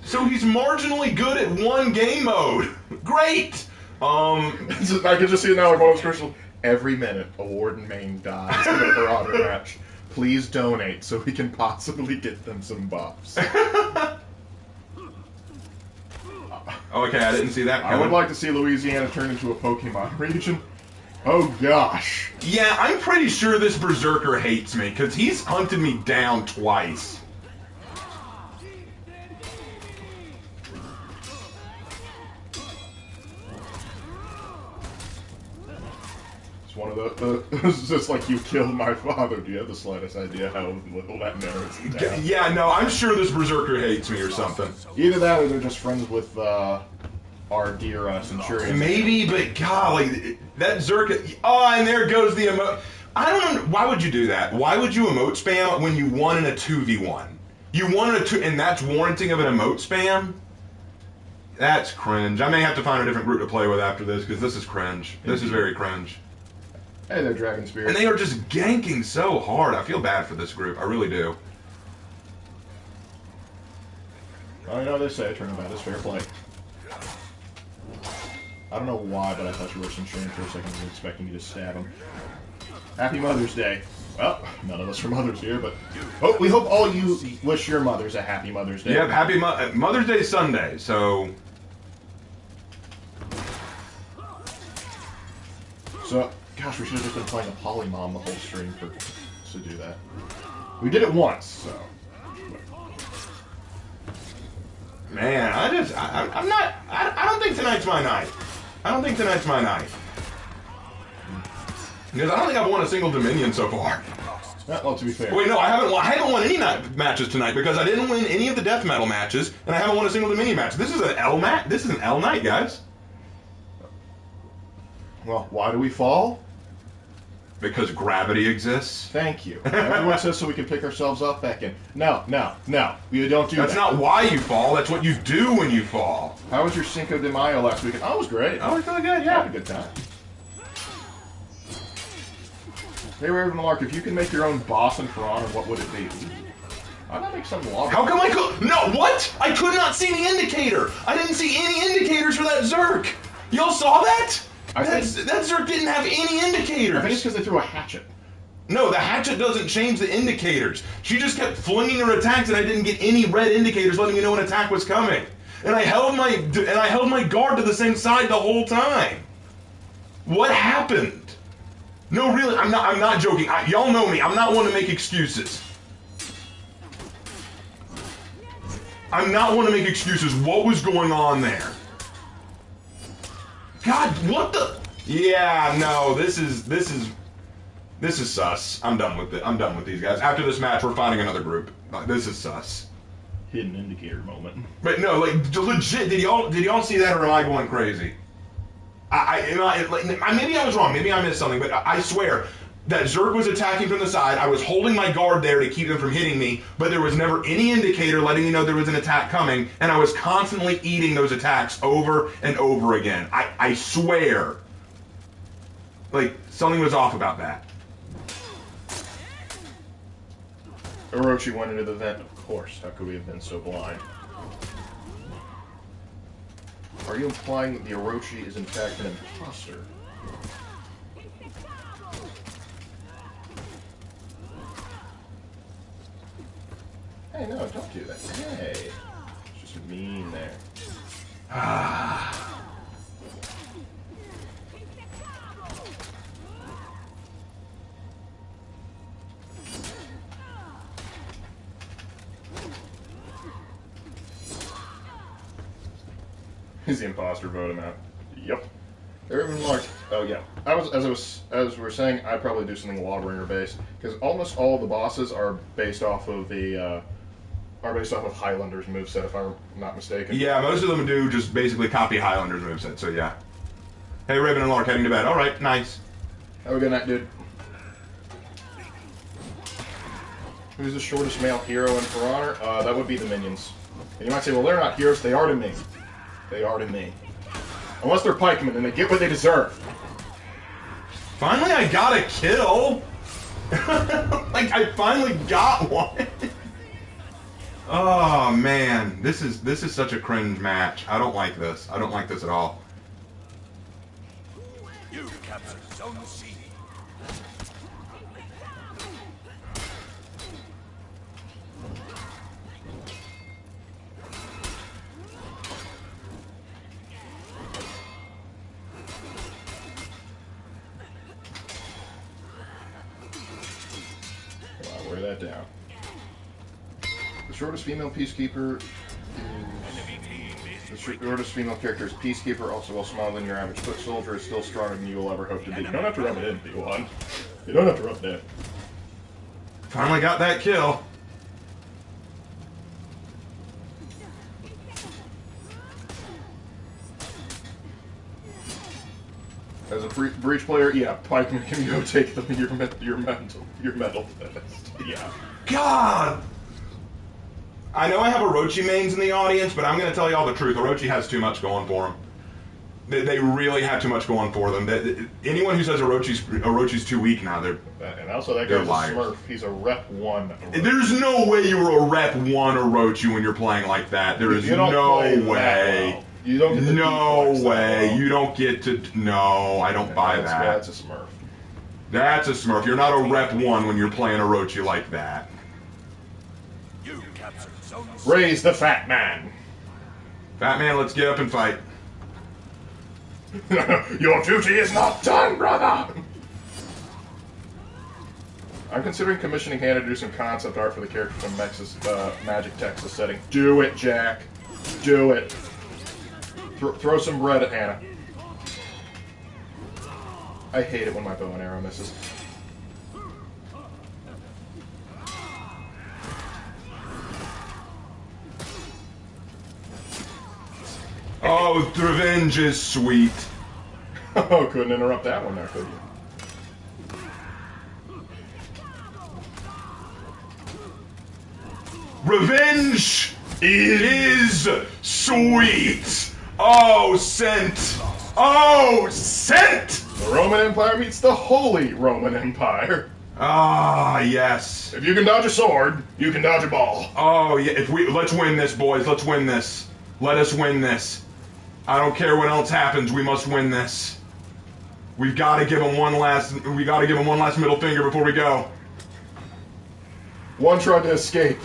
So he's marginally good at one game mode. Great! I can just see it now, like one of those commercials. Every minute, a Warden main dies in a For Honor match. Please donate so we can possibly get them some buffs. Okay, I didn't see that coming. I would like to see Louisiana turn into a Pokemon region. Oh gosh. Yeah, I'm pretty sure this Berserker hates me, because he's hunted me down twice. It's one of the it's just like, you killed my father. Do you have the slightest idea how little that merits it down? Yeah, no, I'm sure this Berserker hates me or something. Either that or they're just friends with our dear Centurion. Maybe, but golly, that Zerka. Oh, and there goes the emote. I don't know. Why would you do that? Why would you emote spam when you won in a 2v1? You won in a 2, and that's warranting of an emote spam? That's cringe. I may have to find a different group to play with after this, because this is cringe. This is very cringe. Hey there, Dragon Spirit. And they are just ganking so hard. I feel bad for this group. I really do. I know they say turnabout is fair play. I don't know why, but I thought you were Centurion for a second. I was expecting you to stab him. Happy Mother's Day. Well, none of us are mothers here, but we hope all you wish your mothers a happy Mother's Day. Yep, happy Mother's Day Sunday, so... So, gosh, we should have just been playing a Polymom the whole stream to do that. We did it once, so... Man, I don't think tonight's my night. I don't think tonight's my night. Because I don't think I've won a single Dominion so far. Well, to be fair. Wait, no, I haven't won any matches tonight because I didn't win any of the death metal matches, and I haven't won a single mini match. This is an L match. This is an L night, guys. Well, why do we fall? Because gravity exists. Thank you. Everyone says so we can pick ourselves up back in. No. You don't do that. That's not why you fall. That's what you do when you fall. How was your Cinco de Mayo last weekend? Oh, it was great. Oh, it's really good, yeah. Had a good time. Hey, Raven Lark, if you can make your own boss in For Honor, what would it be? I'd not make some log. How come I could? No, what? I could not see the indicator. I didn't see any indicators for that Zerk. Y'all saw that? That Zerk didn't have any indicators. I think it's because they threw a hatchet. No, the hatchet doesn't change the indicators. She just kept flinging her attacks, and I didn't get any red indicators letting me know an attack was coming. And I held my guard to the same side the whole time. What happened? No, really, I'm not joking. Y'all know me. I'm not one to make excuses. I'm not one to make excuses. What was going on there? God, what the? Yeah, no, this is sus. I'm done with it. I'm done with these guys. After this match, we're finding another group. This is sus. Hidden indicator moment. But no, like legit. Did y'all see that, or am I going crazy? Maybe I was wrong. Maybe I missed something. But I swear that Zerg was attacking from the side. I was holding my guard there to keep them from hitting me, but there was never any indicator letting me know there was an attack coming, and I was constantly eating those attacks over and over again. I swear. Like, something was off about that. Orochi went into the vent, of course. How could we have been so blind? Are you implying that the Orochi is in fact an imposter? Hey, no, don't do that. Hey. It's just mean there. Ah. Is the imposter, vote him out. Yep. Everyone marked. Oh yeah. As we were saying, I'd probably do something Lawbringer based because almost all the bosses are based off of Highlander's moveset, if I'm not mistaken. Yeah, most of them do just basically copy Highlander's moveset. So yeah. Hey, Raven and Lark heading to bed. All right, nice. Have a good night, dude. Who's the shortest male hero in For Honor? That would be the minions. And you might say, well, they're not heroes. They are to me. They are to me. Unless they're pikemen, and they get what they deserve. Finally, I got a kill. Like, I finally got one. Oh man, this is such a cringe match. I don't like this. I don't like this at all. You captured Zone C. I'll wear that down. The shortest female peacekeeper is... The shortest female character is Peacekeeper, also well smaller than your average foot soldier, is still stronger than you will ever hope to be. You don't have to rub it in, P1. You don't have to rub it in. Finally got that kill. As a breach player, yeah, pikeman can go take your metal fist. Yeah. God! I know I have Orochi mains in the audience, but I'm going to tell you all the truth. Orochi has too much going for him. They really have too much going for them. Anyone who says Orochi's too weak now, they're and also that guy's a Smurf. He's a Rep 1 Orochi. There's no way you were a Rep 1 Orochi when you're playing like that. There is no way. Well. You don't get the no way. Though. You don't get to... No, I don't buy that. That's a Smurf. That's a Smurf. You're not a Rep 1 when you're playing Orochi like that. You captured Zone C. Raise the fat man. Fat man, let's get up and fight. Your duty is not done, brother! I'm considering commissioning Hannah to do some concept art for the character from Magic Texas setting. Do it, Jack. Do it. Throw some bread at Hannah. I hate it when my bow and arrow misses. Oh, revenge is sweet. Oh, couldn't interrupt that one there, could you? Revenge is sweet. Oh, scent. Oh, scent. The Roman Empire meets the Holy Roman Empire. Ah, yes. If you can dodge a sword, you can dodge a ball. Oh, yeah. Let's win this, boys. Let's win this. Let us win this. I don't care what else happens. We must win this. We've got to give him one last. We got to give him one last middle finger before we go. One tried to escape.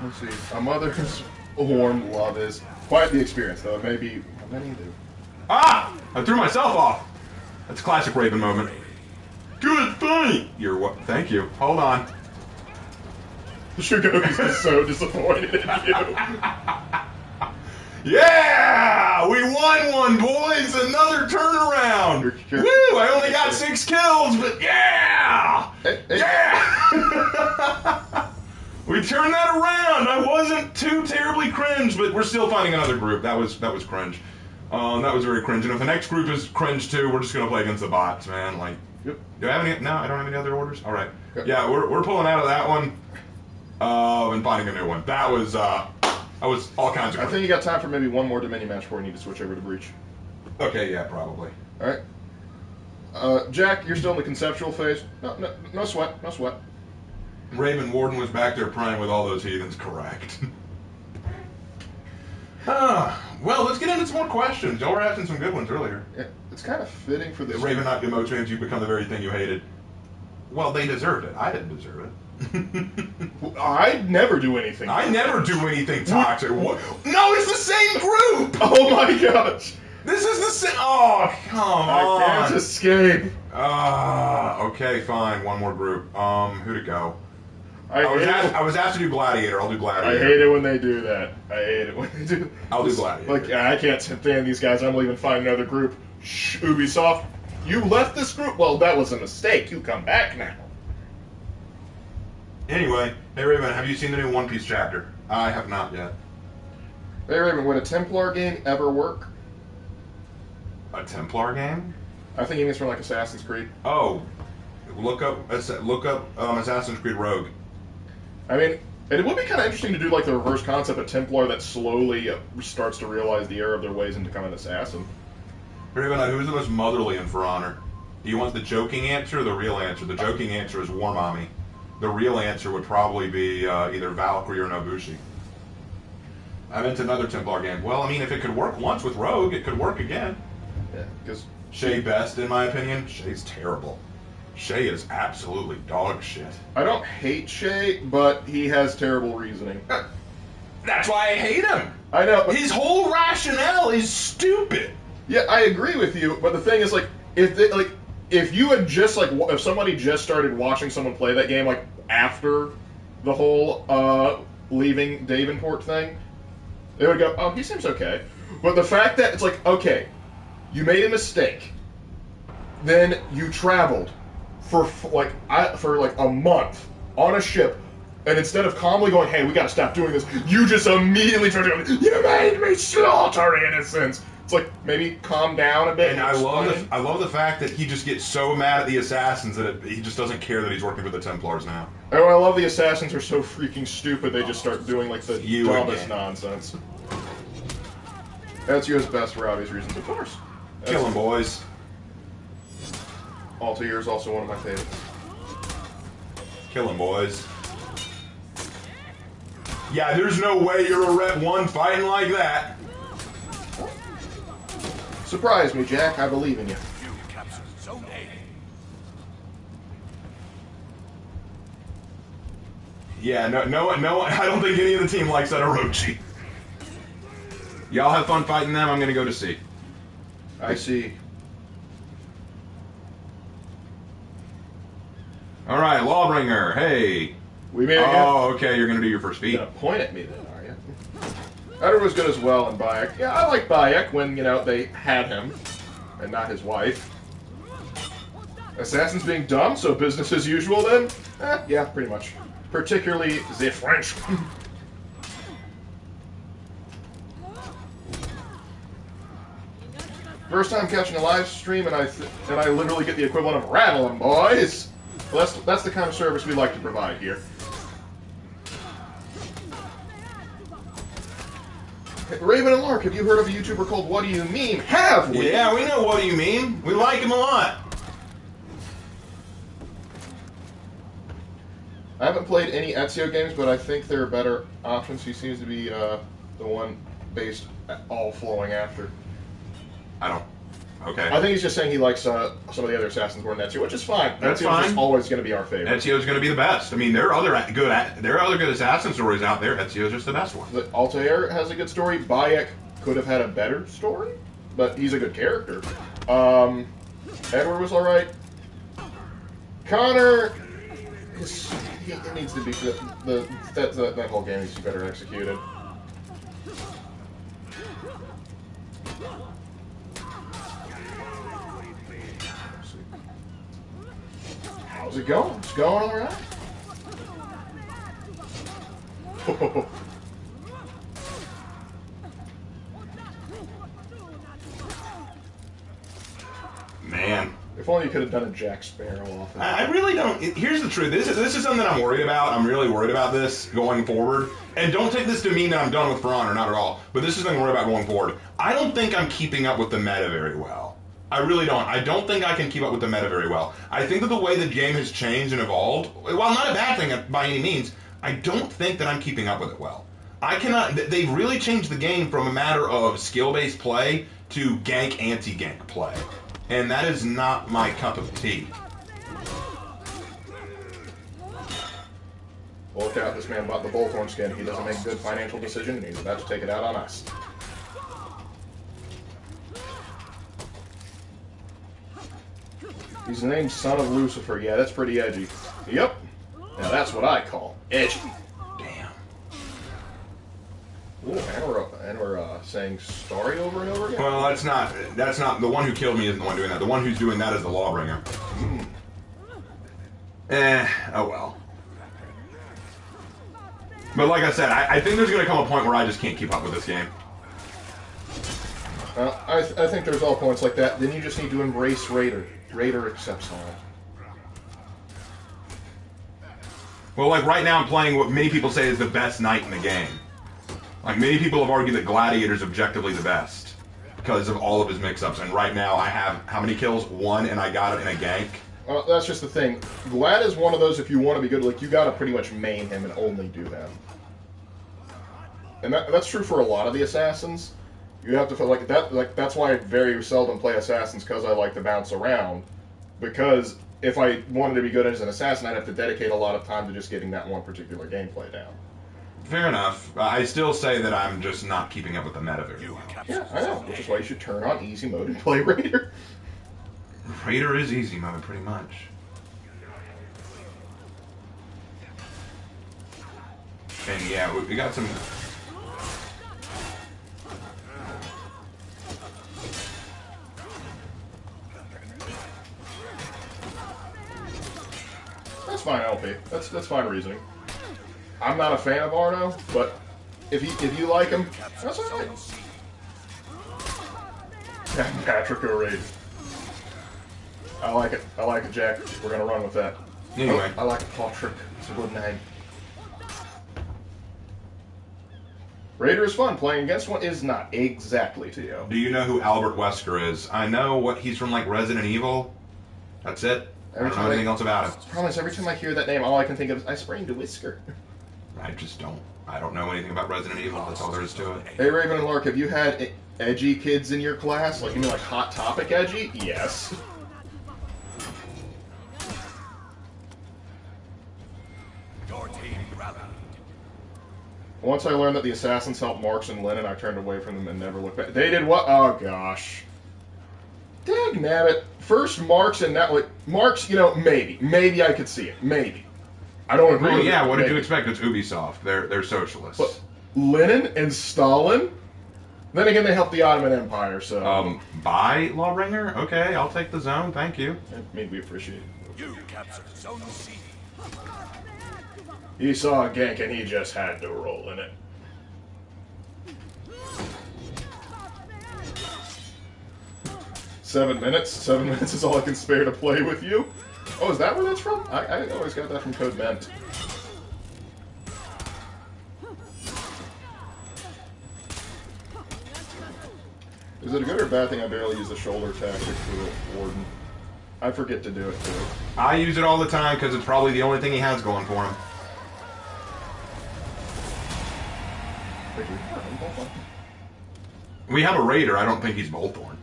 Let's see. A mother's warm love is quite the experience, though. Maybe many do. Ah! I threw myself off. That's a classic Raven moment. Good fight. You're what? Thank you. Hold on. Shugoki's is so disappointed in you. Yeah! We won one, boys! Another turnaround! Woo! I only got 6 kills, but yeah! Yeah! We turned that around! I wasn't too terribly cringe, but we're still finding another group. That was cringe. That was very cringe. And if the next group is cringe too, we're just gonna play against the bots, man. Like, Yep. do I have any? No, I don't have any other orders. All right. Yep. Yeah, we're pulling out of that one, and finding a new one. That was all kinds of. I think you got time for maybe one more Dominion match before you need to switch over to Breach. Okay, yeah, probably. All right. Jack, you're still in the conceptual phase. No sweat. No sweat. Raven Warden was back there praying with all those heathens, correct. Well, let's get into some more questions. Y'all were asking some good ones earlier. Yeah, it's kind of fitting for this. The Raven not emotes fans, you've become the very thing you hated. Well, they deserved it. I didn't deserve it. I never do anything. I never do anything toxic. What? No, it's the same group! Oh my gosh! This is the same. Oh, come on. I can't escape. Okay, fine. One more group. Who to go? I was asked to do Gladiator. I'll do Gladiator. I hate it when they do that. I hate it when they do. I'll do Gladiator. Like, I can't stand these guys. I'm leaving. Find another group. Shh, Ubisoft, you left this group. Well, that was a mistake. You come back now. Anyway, hey Raven, have you seen the new One Piece chapter? I have not yet. Hey Raven, would a Templar game ever work? A Templar game? I think he means from like Assassin's Creed. Oh, look up Assassin's Creed Rogue. I mean, it would be kind of interesting to do like the reverse concept of Templar that slowly starts to realize the error of their ways and become an assassin. Raven, who's the most motherly in For Honor? Do you want the joking answer or the real answer? The joking answer is War Mommy. The real answer would probably be either Valkyrie or Nobushi. I'm into another Templar game. Well, I mean, if it could work once with Rogue, it could work again. Yeah, because Shay best, in my opinion. Shay's terrible. Shay is absolutely dog shit. I don't hate Shay, but he has terrible reasoning. That's why I hate him. I know. But His whole rationale is stupid. yeah, I agree with you. But the thing is, like, if you had just if somebody just started watching someone play that game like after the whole leaving Davenport thing, they would go, "Oh, he seems okay." But the fact that it's like, okay, you made a mistake, then you traveled for like a month on a ship, and instead of calmly going, "Hey, we got to stop doing this," you just immediately turn to, "You made me slaughter innocents." It's like, maybe calm down a bit. And I love the fact that he just gets so mad at the assassins that he just doesn't care that he's working for the Templars now. Oh, I love the assassins are so freaking stupid. They just start doing like the dumbest again. nonsense. That's US's best for obvious reasons, of course. Kill him, boys. Altair is also one of my favorites. Kill him, boys. Yeah, there's no way you're a Rep 1 fighting like that. Surprise me, Jack. I believe in you. You captured Zone A. Yeah, no, I don't think any of the team likes that Orochi. Y'all have fun fighting them. I'm gonna go to C. I see. All right, Lawbringer. Hey. We made it. Oh, okay. You're gonna do your first beat. You're gonna point at me then, are you? Eder was good as well in Bayek. Yeah, I like Bayek when, they had him and not his wife. Assassins being dumb, so business as usual then? Yeah, pretty much. Particularly the French. First time catching a live stream, and I literally get the equivalent of rattle 'em, boys. Well, that's the kind of service we like to provide here. Raven and Lark, have you heard of a YouTuber called What Do You Meme? Have we? Yeah, we know What Do You Meme. We like him a lot. I haven't played any Ezio games, but I think there are better options. He seems to be the one based all flowing after. I don't. Okay. I think he's just saying he likes some of the other Assassins more than Ezio, which is fine. That's Ezio's fine. just always going to be our favorite. Ezio's going to be the best. I mean, there are other good assassin stories out there. Ezio's just the best one. Altair has a good story. Bayek could have had a better story, but he's a good character. Edward was all right. Connor, he needs to be that whole game needs to be better executed. How's it going? It's going all right. Man. If only you could have done a Jack Sparrow off of I really don't. Here's the truth. This is something that I'm worried about. I'm really worried about this going forward. And don't take this to mean that I'm done with For Honor, not at all. But this is something I'm worried about going forward. I don't think I'm keeping up with the meta very well. I really don't. I don't think I can keep up with the meta very well. I think that the way the game has changed and evolved, while not a bad thing by any means, I don't think that I'm keeping up with it well. I cannot. They've really changed the game from a matter of skill-based play to gank anti-gank play. And that is not my cup of tea. Look out, this man bought the bullthorn skin. He doesn't make a good financial decision, and he's about to take it out on us. He's named Son of Lucifer. Yeah, that's pretty edgy. Yep. Now that's what I call edgy. Damn. Ooh, and we're saying sorry over and over again? Well, that's not, the one who killed me isn't the one doing that. The one who's doing that is the Lawbringer. Oh well. But like I said, I think there's going to come a point where I just can't keep up with this game. I think there's all points like that. Then you just need to embrace Raider. Raider accepts all. Well, like right now I'm playing what many people say is the best knight in the game. Like many people have argued that Gladiator's objectively the best because of all of his mix-ups. And right now I have, how many kills? 1, and I got it in a gank. That's just the thing. Glad is one of those, if you want to be good, like, you gotta pretty much main him and only do him. And that's true for a lot of the Assassins. You have to feel like that. Like that's why I very seldom play Assassins, because I like to bounce around. Because if I wanted to be good as an Assassin, I'd have to dedicate a lot of time to just getting that one particular gameplay down. Fair enough. I still say that I'm just not keeping up with the meta very well. Yeah, I know. Which is why you should turn on easy mode and play Raider. Raider is easy mode, pretty much. And yeah, we got some. That's fine, LP. That's fine reasoning. I'm not a fan of Arno, but if you like him, that's all right. Patrick O'Reilly. I like it. I like it, Jack. We're gonna run with that. Anyway. I like Patrick. It's a good name. Raider is fun. Playing against one is not exactly to you. Do you know who Albert Wesker is? I know what he's from, like Resident Evil. That's it. I don't know anything else about him. I promise, every time I hear that name, all I can think of is I sprained a whisker. I just don't. I don't know anything about Resident Evil. That's all there is to it. Hey, Raven and Lark, have you had edgy kids in your class? Like, you mean like Hot Topic edgy? Yes. Your team rallied. Once I learned that the Assassins helped Marks and Lennon, I turned away from them and never looked back. They did what? Oh, gosh. Dagnabbit. First Marks and that, like, Marks, you know, maybe I could see it. Maybe. I don't agree with it. Yeah, what did maybe. you expect? It's Ubisoft. They're socialists. But Lenin and Stalin? Then again, they helped the Ottoman Empire, so... Bye, Lawbringer? Okay, I'll take the zone, thank you. I mean, we appreciate it. You captured Zone C. He saw a gank and he just had to roll in it. Seven minutes is all I can spare to play with you. Oh, is that where that's from? I always got that from Code Ment. Is it a good or bad thing I barely use the shoulder tactic for Warden? I forget to do it too. I use it all the time because it's probably the only thing he has going for him. We have a Raider, I don't think he's Bolthorn.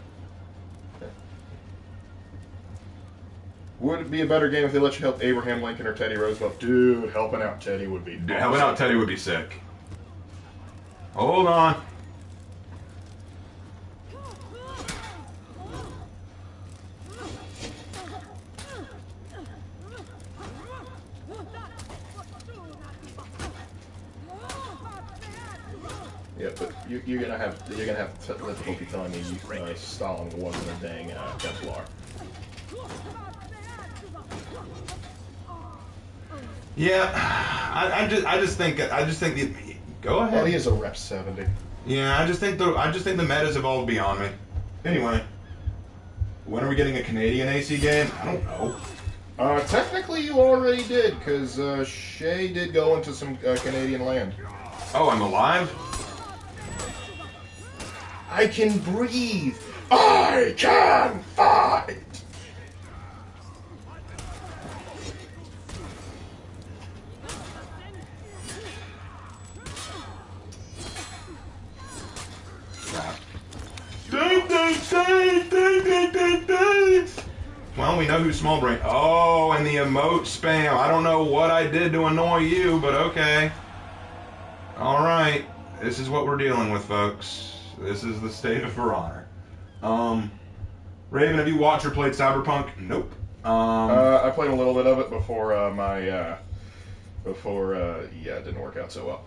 Would it be a better game if they let you help Abraham Lincoln or Teddy Roosevelt? Dude, helping out Teddy would be... Dude, helping out Teddy would be sick. Hold on. Yeah, but you're gonna have difficulty telling me Stalin wasn't a dang Templar. Yeah, I just think the go ahead. Well, he is a rep 70. Yeah, I just think the metas evolved beyond me. Anyway, when are we getting a Canadian AC game? I don't know. Technically, you already did, because Shay did go into some Canadian land. Oh, I'm alive? I can breathe. I can fight. Well, we know who's small brain. Oh, and the emote spam. I don't know what I did to annoy you, but okay. All right. This is what we're dealing with, folks. This is the state of For Honor. Raven, have you watched or played Cyberpunk? Nope. I played a little bit of it before it didn't work out so well.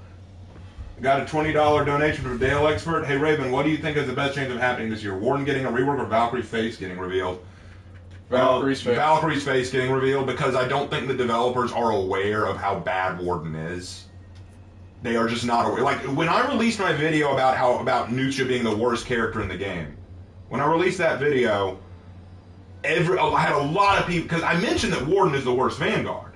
Got a $20 donation from Dale Expert. Hey, Raven, what do you think is the best chance of happening this year? Warden getting a rework or Valkyrie's face getting revealed? Valkyrie's face. Valkyrie's face getting revealed because I don't think the developers are aware of how bad Warden is. They are just not aware. Like, when I released my video about Nucha being the worst character in the game, when I released that video, I had a lot of people, because I mentioned that Warden is the worst Vanguard.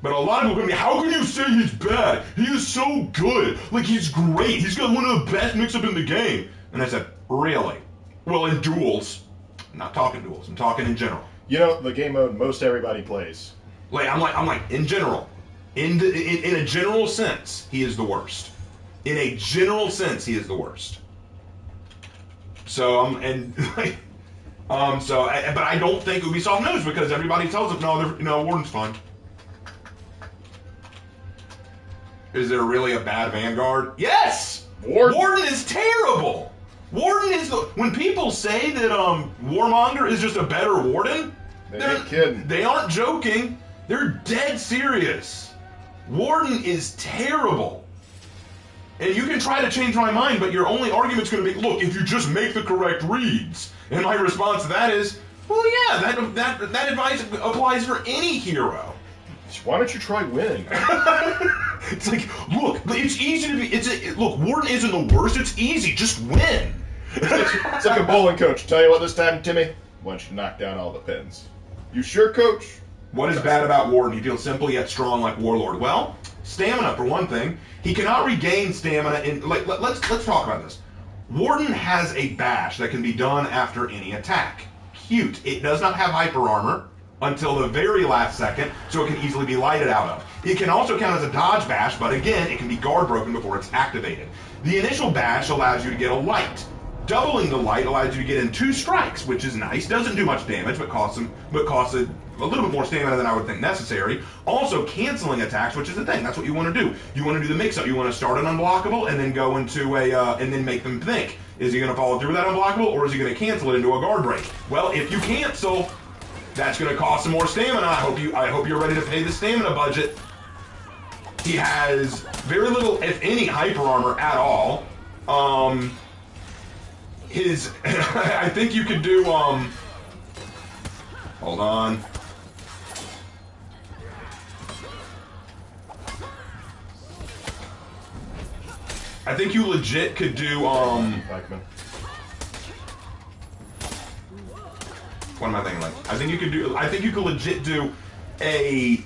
But a lot of people go to me, how can you say he's bad? He is so good. Like, he's great. He's got one of the best mix-up in the game. And I said, really? Well, in duels. I'm not talking duels. I'm talking in general. You know, the game mode most everybody plays. I'm like, in general. In a general sense, he is the worst. In a general sense, he is the worst. So, but I don't think Ubisoft knows because everybody tells them, no, Warden's fine. Is there really a bad Vanguard? Yes! Warden is terrible! Warden is when people say that Warmonger is just a better Warden, they're kidding. They aren't joking. They're dead serious. Warden is terrible. And you can try to change my mind, but your only argument's going to be, look, if you just make the correct reads. And my response to that is, well, yeah, that advice applies for any hero. Why don't you try winning? It's like, look, it's easy to be. Look, Warden isn't the worst. It's easy. Just win. It's like a bowling coach. Tell you what, this time, Timmy, why don't you knock down all the pins? You sure, coach? What is bad about Warden? He feels simple yet strong like Warlord. Well, stamina for one thing. He cannot regain stamina in. Let's talk about this. Warden has a bash that can be done after any attack. Cute. It does not have hyper armor until the very last second, so it can easily be lighted out of. It can also count as a dodge bash, but again, it can be guard broken before it's activated. The initial bash allows you to get a light. Doubling the light allows you to get in 2 strikes, which is nice. Doesn't do much damage, but costs a little bit more stamina than I would think necessary. Also, canceling attacks, which is the thing. That's what you want to do. You want to do the mix-up. You want to start an unblockable and then go into and then make them think. Is he going to follow through with that unblockable, or is he going to cancel it into a guard break? Well, if you cancel, that's going to cost some more stamina. I hope you're ready to pay the stamina budget. He has very little, if any, hyper armor at all. his, I think you could do, hold on. I think you legit could do, Pikeman. what am I thinking like? I think you could legit do a,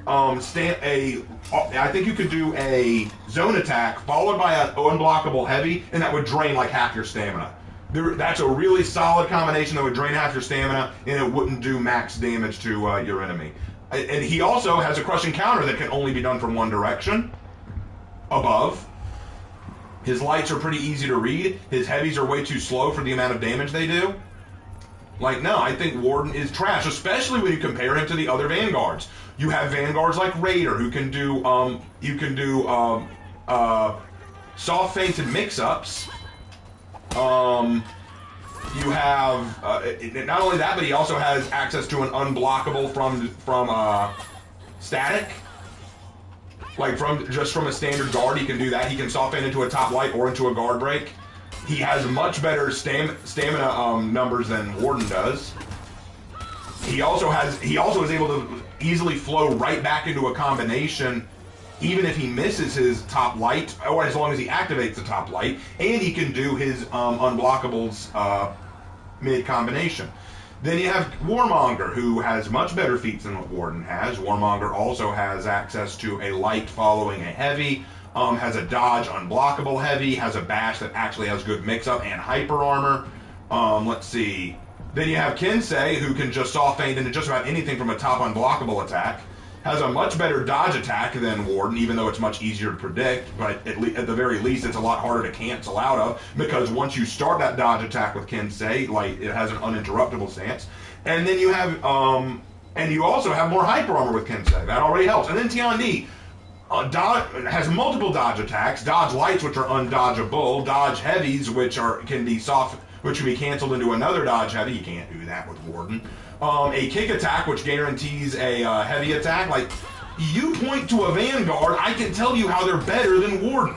I think you could do a zone attack followed by an unblockable heavy, and that would drain like half your stamina. That's a really solid combination that would drain half your stamina, and it wouldn't do max damage to your enemy. And he also has a crushing counter that can only be done from one direction, above. His lights are pretty easy to read. His heavies are way too slow for the amount of damage they do. Like, no, I think Warden is trash, especially when you compare him to the other Vanguards. You have Vanguards like Raider, who can do, soft feinted mix-ups. You have, not only that, but he also has access to an unblockable from static. Like, just from a standard guard, he can do that. He can soft feint into a top light or into a guard break. He has much better stamina numbers than Warden does. He also is able to easily flow right back into a combination, even if he misses his top light, or as long as he activates the top light, and he can do his unblockables mid combination. Then you have Warmonger, who has much better feats than what Warden has. Warmonger also has access to a light following a heavy, has a dodge unblockable heavy, has a bash that actually has good mix-up and hyper armor. Let's see. Then you have Kinsei, who can just soft feint into just about anything from a top unblockable attack. Has a much better dodge attack than Warden, even though it's much easier to predict, but at the very least it's a lot harder to cancel out of, because once you start that dodge attack with Kinsei, like, it has an uninterruptible stance. And then you have, and you also have more hyper armor with Kinsei. That already helps. And then Tiandi has multiple dodge attacks, dodge lights, which are undodgeable, dodge heavies, which can be canceled into another dodge heavy. You can't do that with Warden. A kick attack, which guarantees a heavy attack. Like, you point to a Vanguard, I can tell you how they're better than Warden.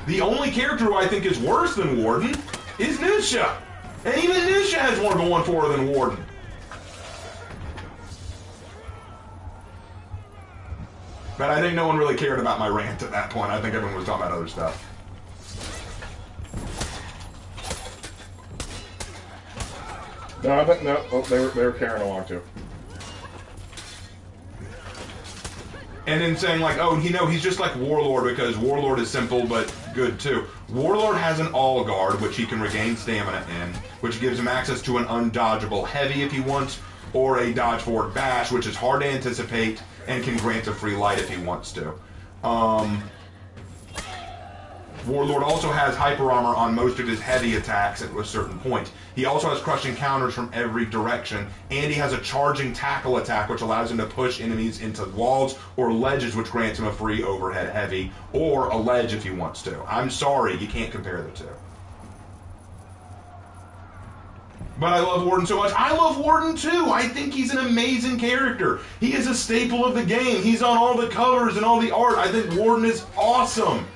The only character who I think is worse than Warden is Nusha. And even Nusha has more going for her than Warden. But I think no one really cared about my rant at that point. I think everyone was talking about other stuff. No, they were carrying along too. And then saying like, oh, he's just like Warlord because Warlord is simple but good too. Warlord has an all guard, which he can regain stamina in, which gives him access to an undodgeable heavy if he wants, or a dodge forward bash, which is hard to anticipate and can grant a free light if he wants to. Warlord also has hyper armor on most of his heavy attacks at a certain point. He also has crushing counters from every direction, and he has a charging tackle attack, which allows him to push enemies into walls or ledges, which grants him a free overhead heavy, or a ledge if he wants to. I'm sorry, you can't compare the two. But I love Warden so much. I love Warden too. I think he's an amazing character. He is a staple of the game. He's on all the covers and all the art. I think Warden is awesome.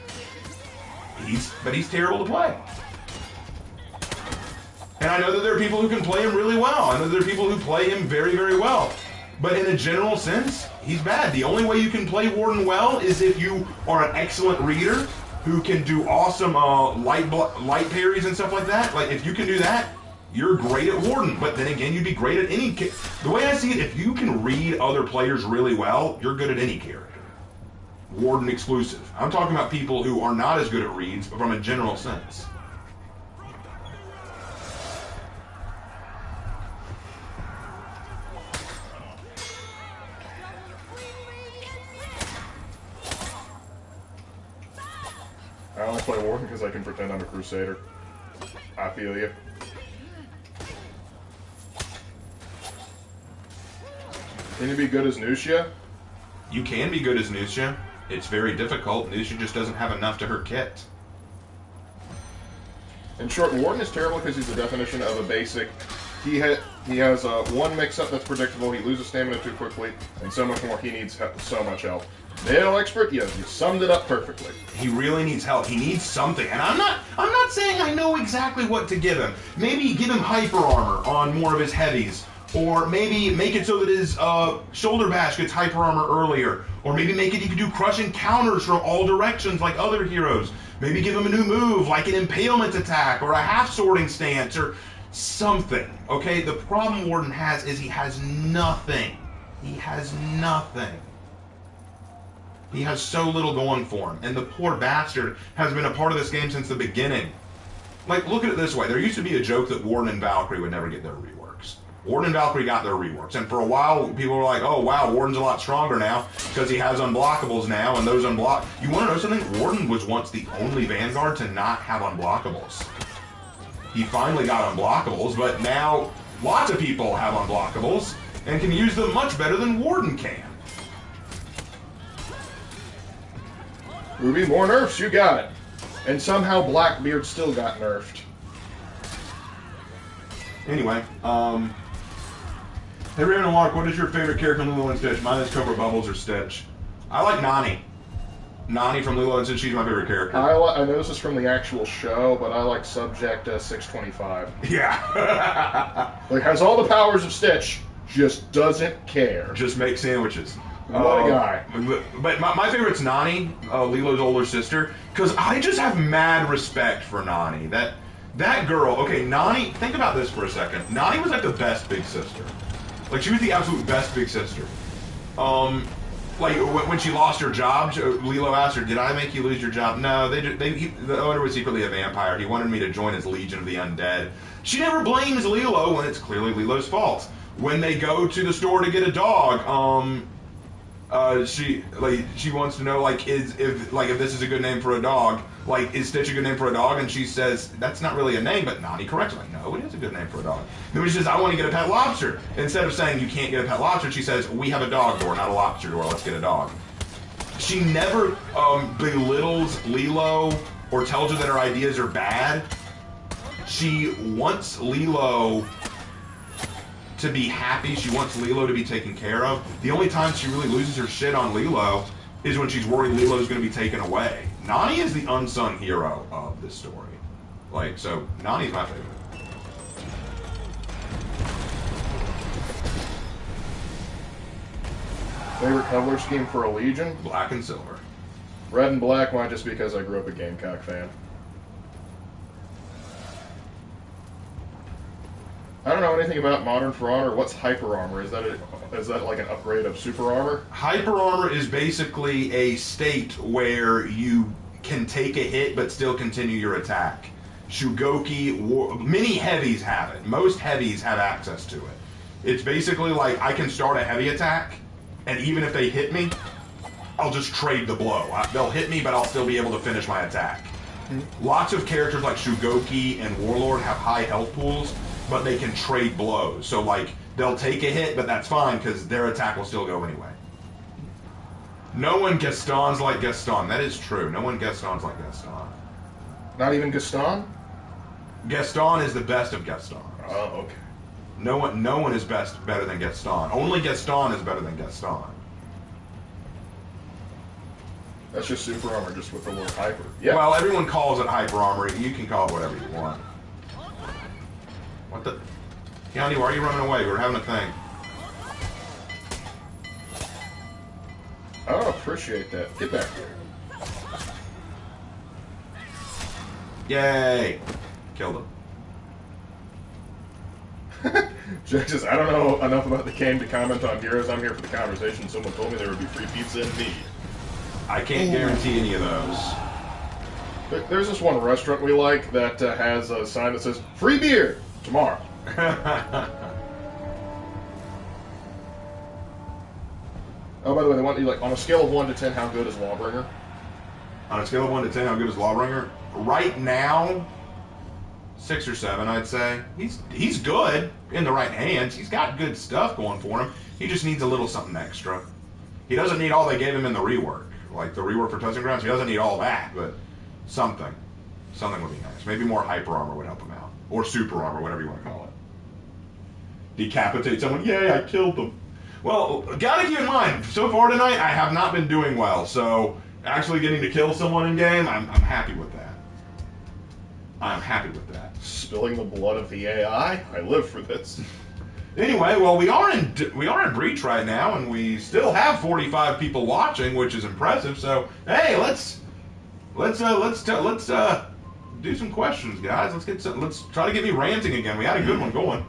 But he's terrible to play. And I know that there are people who can play him really well. I know there are people who play him very, very well. But in a general sense, he's bad. The only way you can play Warden well is if you are an excellent reader who can do awesome light parries and stuff like that. Like, if you can do that, you're great at Warden. But then again, you'd be great at any... The way I see it, if you can read other players really well, you're good at any character. Warden exclusive. I'm talking about people who are not as good at reads from a general sense. I only play Warden because I can pretend I'm a Crusader. I feel you. Can you be good as Nusha? You can be good as Nusha. It's very difficult. Nusha just doesn't have enough to her kit. In short, Warden is terrible because he's the definition of a basic He has one mix-up that's predictable. He loses stamina too quickly, and so much more. He needs so much help. Nail expert, you summed it up perfectly. He really needs help. He needs something, and I'm not saying I know exactly what to give him. Maybe give him hyper armor on more of his heavies, or maybe make it so that his shoulder bash gets hyper armor earlier, or maybe make it he can do crushing counters from all directions like other heroes. Maybe give him a new move like an impalement attack or a half sorting stance or something. Okay, the problem Warden has is he has nothing. He has nothing. He has so little going for him, and the poor bastard has been a part of this game since the beginning. Like, look at it this way. There used to be a joke that Warden and Valkyrie would never get their reworks. Warden and Valkyrie got their reworks, and for a while, people were like, oh, wow, Warden's a lot stronger now, because he has unblockables now, and those unblock... You want to know something? Warden was once the only Vanguard to not have unblockables. He finally got unblockables, but now lots of people have unblockables, and can use them much better than Warden can. Ruby, more nerfs, you got it. And somehow Blackbeard still got nerfed. Anyway, hey Raven and Lark, what is your favorite character in Lilo and Stitch? Mine is Cobra Bubbles or Stitch. I like Nani. Nani from Lilo and Stitch, she's my favorite character. I know this is from the actual show, but I like Subject 625. Yeah. Like, has all the powers of Stitch, just doesn't care. Just make sandwiches. What a guy. But my favorite's Nani, Lilo's older sister, because I just have mad respect for Nani. That girl, okay, Nani, think about this for a second. Nani was like the best big sister. Like, she was the absolute best big sister. Like, when she lost her job, Lilo asked her, did I make you lose your job? No, the owner was secretly a vampire. He wanted me to join his Legion of the Undead. She never blames Lilo when it's clearly Lilo's fault. When they go to the store to get a dog, she wants to know, like, if this is a good name for a dog, like, is Stitch a good name for a dog? And she says, that's not really a name, but Nani corrects her, like, no, it is a good name for a dog. Then she says, I want to get a pet lobster. Instead of saying you can't get a pet lobster, she says, we have a dog door, not a lobster door, let's get a dog. She never belittles Lilo or tells her that her ideas are bad. She wants Lilo to be happy. She wants Lilo to be taken care of. The only time she really loses her shit on Lilo is when she's worried Lilo's going to be taken away. Nani is the unsung hero of this story. Like, so, Nani's my favorite. Favorite color scheme for a Legion? Black and silver. Red and black, why? Just because I grew up a Gamecock fan. I don't know anything about Modern For Honor. What's hyper armor? Is that like an upgrade of super armor? Hyper armor is basically a state where you can take a hit but still continue your attack. Shugoki, many heavies have it. Most heavies have access to it. It's basically like I can start a heavy attack, and even if they hit me, I'll just trade the blow. They'll hit me, but I'll still be able to finish my attack. Lots of characters like Shugoki and Warlord have high health pools, but they can trade blows. So, like, they'll take a hit, but that's fine, because their attack will still go anyway. No one Gaston's like Gaston. That is true. No one Gaston's like Gaston. Not even Gaston? Gaston is the best of Gaston. Oh, okay. No one is better than Gaston. Only Gaston is better than Gaston. That's just super armor, just with the word hyper. Yeah. Well, everyone calls it hyper armor. You can call it whatever you want. What the? Keanu, why are you running away? We're having a thing. Oh, appreciate that. Get back here. Yay! Killed him. Jack says, I don't know enough about the game to comment on heroes. I'm here for the conversation. Someone told me there would be free pizza indeed. I can't guarantee any of those. There's this one restaurant we like that has a sign that says, free beer tomorrow. Oh, by the way, they want you, like, on a scale of 1 to 10, how good is Lawbringer? On a scale of 1 to 10, how good is Lawbringer? Right now, 6 or 7, I'd say. He's good in the right hands. He's got good stuff going for him. He just needs a little something extra. He doesn't need all they gave him in the rework. Like the rework for Testing Grounds, he doesn't need all that, but something. Something would be nice. Maybe more hyper armor would help him out. Or super armor, whatever you want to call it. decapitate someone. Yay, I killed them. Well, gotta keep in mind, so far tonight, I have not been doing well, so actually getting to kill someone in game, I'm happy with that. I'm happy with that. Spilling the blood of the AI? I live for this. Anyway, well, we are in Breach right now, and we still have 45 people watching, which is impressive. So, hey, let's do some questions, guys. Let's try to get me ranting again. We had a good one going.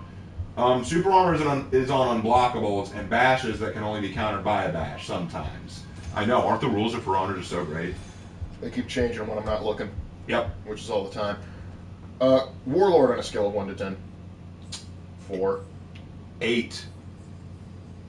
Super armor is on unblockables and bashes that can only be countered by a bash sometimes. I know, aren't the rules of For Honor just so great? They keep changing when I'm not looking. Yep. Which is all the time. Warlord on a scale of 1 to 10. 4. 8.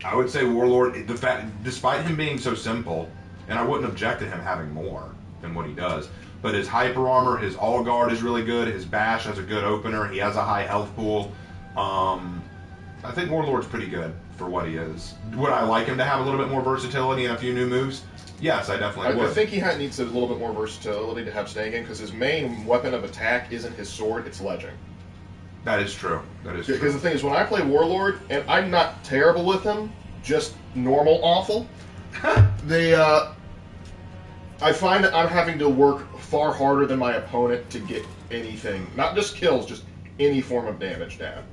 I would say Warlord, despite him being so simple, and I wouldn't object to him having more than what he does, but his hyper armor, his all guard is really good, his bash has a good opener, he has a high health pool. I think Warlord's pretty good for what he is. Would I like him to have a little bit more versatility and a few new moves? Yes, I definitely would. I think he needs a little bit more versatility to have staying in, because his main weapon of attack isn't his sword, it's ledging. That is true. That is true. Because the thing is, when I play Warlord, and I'm not terrible with him, just normal awful, I find that I'm having to work far harder than my opponent to get anything, not just kills, just any form of damage down.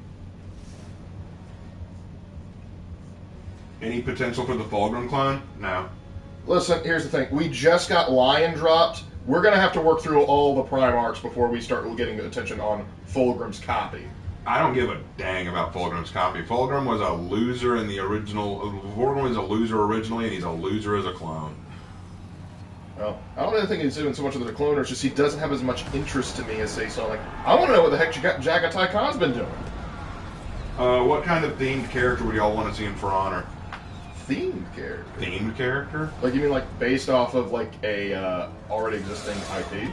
Any potential for the Fulgrim clone? No. Listen, here's the thing. We just got Lion dropped. We're going to have to work through all the Primarchs before we start getting attention on Fulgrim's copy. I don't give a dang about Fulgrim's copy. Fulgrim was a loser in the original. Fulgrim was a loser originally, and he's a loser as a clone. Well, I don't really think he's doing so much of the clone, it's just he doesn't have as much interest to me as, say, so like, I want to know what the heck Jagatai Khan's been doing. What kind of themed character would y'all want to see in For Honor? Themed character? Themed character? Like, you mean like based off of like a already existing IP?